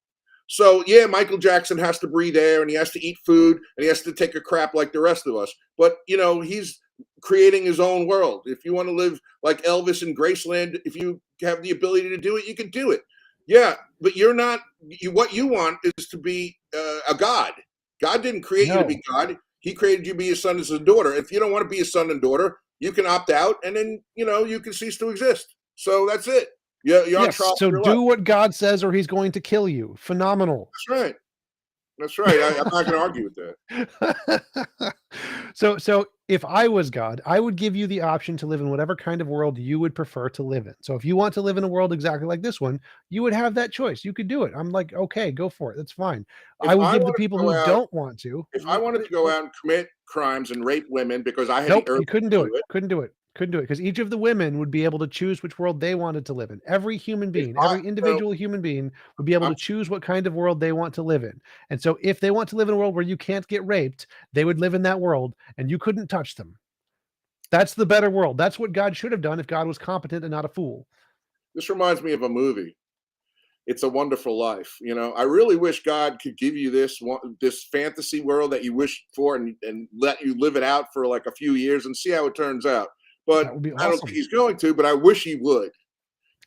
B: So yeah, Michael Jackson has to breathe air and he has to eat food and he has to take a crap like the rest of us. But he's creating his own world. If you want to live like Elvis in Graceland, if you have the ability to do it, you can do it. Yeah, but you're not. What you want is to be a god. God didn't create you to
A: No.
B: be God. He created you to be his son and his daughter. If you don't want to be his son and daughter, you can opt out, and then you can cease to exist. So that's it. You're on
A: Yes.
B: trial
A: So
B: for your life.
A: do what God says, or He's going to kill you. Phenomenal.
B: That's right. That's right. I'm not going to argue with that.
A: So if I was God, I would give you the option to live in whatever kind of world you would prefer to live in. So if you want to live in a world exactly like this one, you would have that choice. You could do it. I'm like, okay, go for it. That's fine. I
B: If
A: would
B: I
A: give the
B: wanted to
A: people
B: go
A: who
B: out,
A: don't want to.
B: if I wanted to go out and commit crimes and rape women because I had the
A: Nope,
B: urge
A: you couldn't
B: to
A: do
B: do
A: it.
B: it,
A: Couldn't do it. Couldn't do it because each of the women would be able to choose which world they wanted to live in. Every human
B: if
A: being,
B: I,
A: every individual human being would be able
B: I'm
A: to choose what kind of world they want to live in. And so if they want to live in a world where you can't get raped, they would live in that world and you couldn't touch them. That's the better world. That's what God should have done if God was competent and not a fool.
B: This reminds me of a movie. It's a Wonderful Life. I really wish God could give you this fantasy world that you wish for and let you live it out for like a few years and see how it turns out. But
A: That would be
B: I don't think
A: awesome.
B: he's going to. But I wish he would.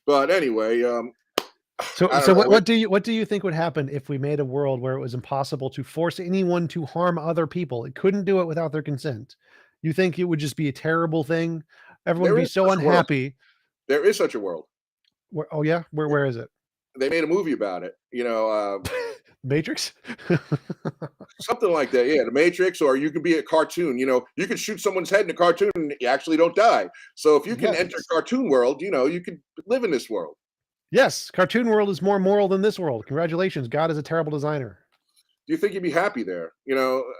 B: But anyway,
A: So,
B: I
A: so
B: don't know.
A: what do you think would happen if we made a world where it was impossible to force anyone to harm other people? It couldn't do it without their consent. You think it would just be a terrible thing? Everyone would
B: There
A: be
B: is
A: so
B: such a world.
A: unhappy.
B: There is such a world.
A: Oh yeah, where is it?
B: They made a movie about it.
A: Matrix?
B: Something like that. Yeah, The Matrix, or you could be a cartoon. You could shoot someone's head in a cartoon and you actually don't die. So if you can enter
A: Yes.
B: cartoon world, you could live in this world.
A: Yes, cartoon world is more moral than this world. Congratulations, God is a terrible designer.
B: Do you think you'd be happy there?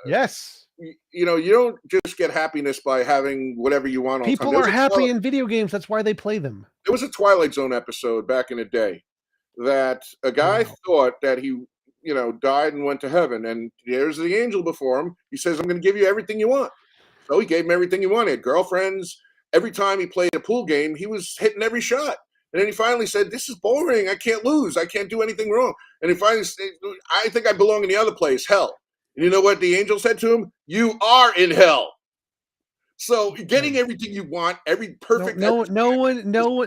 A: Yes.
B: You don't just get happiness by having whatever you want all the time.
A: People are happy in video games. That's why they play them.
B: There was a Twilight Zone episode back in the day that a guy thought that he, died and went to heaven, and there's the angel before him. He says, "I'm going to give you everything you want." So he gave him everything he wanted. Girlfriends. Every time he played a pool game, he was hitting every shot. And then he finally said, "This is boring. I can't lose. I can't do anything wrong." And he finally said, "I think I belong in the other place, hell." And you know what the angel said to him? "You are in hell." So getting everything you want, every perfect.
A: No one.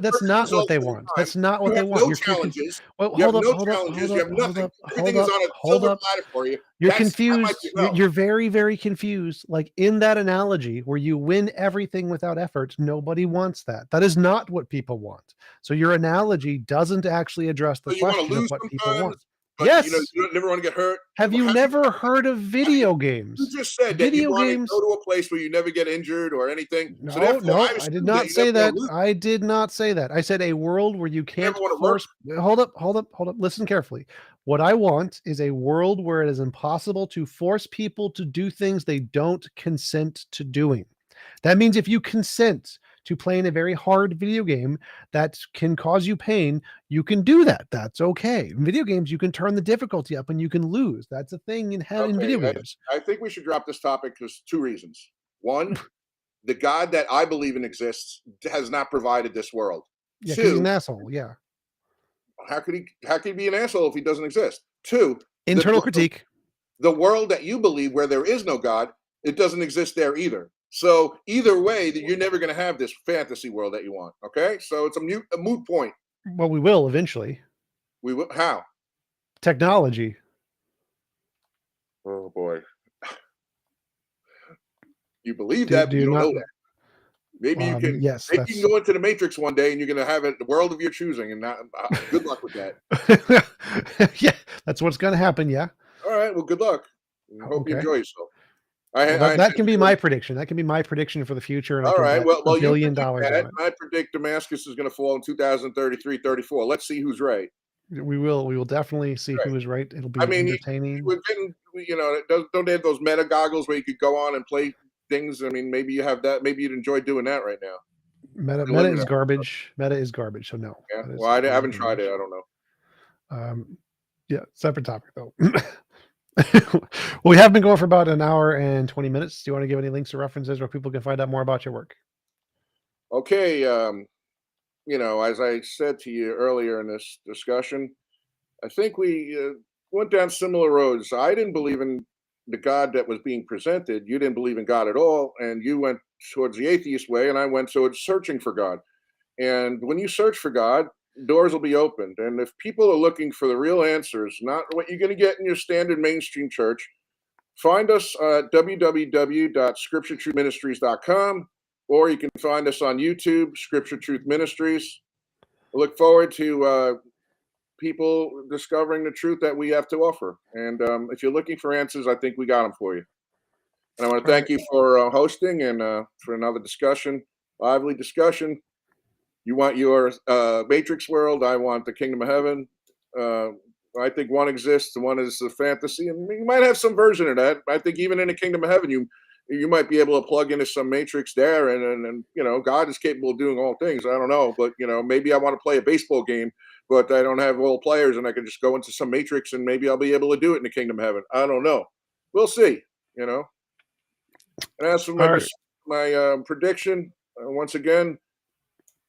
A: That's not what they want. That's not what they want.
B: No challenges.
A: Well,
B: You have
A: hold
B: no
A: up.
B: challenges. You have nothing. Everything is on a
A: Hold
B: silver
A: up.
B: platter for you.
A: You're
B: That might
A: confused.
B: be hell.
A: You're very, very confused. Like in that analogy where you win everything without effort, nobody wants that. That is not what people want. So your analogy doesn't actually address the
B: So you want to
A: question of
B: lose
A: what people
B: sometimes,
A: want.
B: but
A: Yes.
B: you never want to get hurt.
A: Have you never heard of video games?
B: You just said that
A: Video
B: you want
A: games.
B: to go to a place where you never get injured or anything. So
A: No,
B: therefore,
A: I did not say that. I did not say that. I said a world where you can't force. Hold up. Listen carefully. What I want is a world where it is impossible to force people to do things they don't consent to doing. That means if you consent to playing a very hard video game that can cause you pain, you can do that. That's okay. In video games, you can turn the difficulty up and you can lose. That's a thing in video games.
B: I think we should drop this topic because 2 reasons. One, the God that I believe in exists has not provided this world.
A: Yeah,
B: 2,
A: he's an asshole. Yeah.
B: How could he be an asshole if he doesn't exist? 2,
A: internal critique.
B: The world that you believe where there is no God, it doesn't exist there either. So either way, that you're never going to have this fantasy world that you want. Okay, so it's a moot point.
A: Well, we will eventually.
B: We will. How?
A: Technology.
B: Oh boy. You believe that, but you don't know that. Maybe you can.
A: Yes,
B: maybe you can go into the Matrix one day, and you're going to have the world of your choosing. And good luck with that.
A: Yeah, that's what's going to happen. Yeah.
B: All right. Well, good luck. I hope you enjoy yourself.
A: That can be my prediction. That can be my prediction for the future. And
B: all right. Well, $1 billion.
A: I
B: predict Damascus is going to fall in 2033, 34. Let's see who's right.
A: We will definitely see who is right. It'll be entertaining.
B: Don't they have those meta goggles where you could go on and play things? I mean, maybe you have that. Maybe you'd enjoy doing that right now.
A: Meta is garbage. Meta is garbage. So no.
B: Yeah. Well, I haven't tried it. I don't know.
A: Yeah. Separate topic though. Well, we have been going for about an hour and 20 minutes. Do you want to give any links or references where people can find out more about your work?
B: Okay. As I said to you earlier in this discussion, I think we went down similar roads. I didn't believe in the God that was being presented. You didn't believe in God at all. And you went towards the atheist way, and I went towards searching for God. And when you search for God, doors will be opened. And if people are looking for the real answers, not what you're going to get in your standard mainstream church, find us at www.scripturetruthministries.com, or you can find us on YouTube, Scripture Truth Ministries. I look forward to people discovering the truth that we have to offer. And if you're looking for answers, I think we got them for you. And I want to thank you for hosting and for another discussion, lively discussion. You want your Matrix world. I want the Kingdom of Heaven. I think one exists, and one is a fantasy, and you might have some version of that. I think even in the Kingdom of Heaven, you might be able to plug into some Matrix there, and God is capable of doing all things. I don't know, but maybe I want to play a baseball game, but I don't have all players, and I can just go into some Matrix, and maybe I'll be able to do it in the Kingdom of Heaven. I don't know. We'll see. And as for my prediction, once again,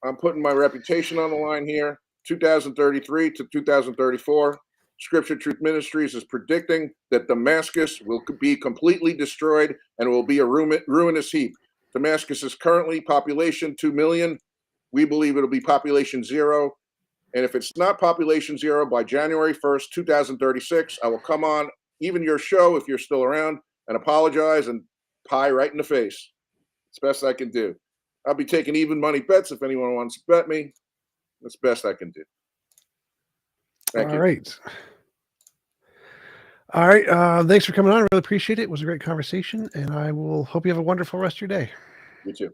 B: I'm putting my reputation on the line here. 2033 to 2034, Scripture Truth Ministries is predicting that Damascus will be completely destroyed and will be a ruinous heap. Damascus is currently population 2 million. We believe it'll be population 0. And if it's not population 0 by January 1st, 2036, I will come on even your show if you're still around and apologize and pie right in the face. It's best I can do. I'll be taking even money bets if anyone wants to bet me. That's the best I can do. Thank you.
A: All right. Thanks for coming on. I really appreciate it. It was a great conversation, and I will hope you have a wonderful rest of your day.
B: You too.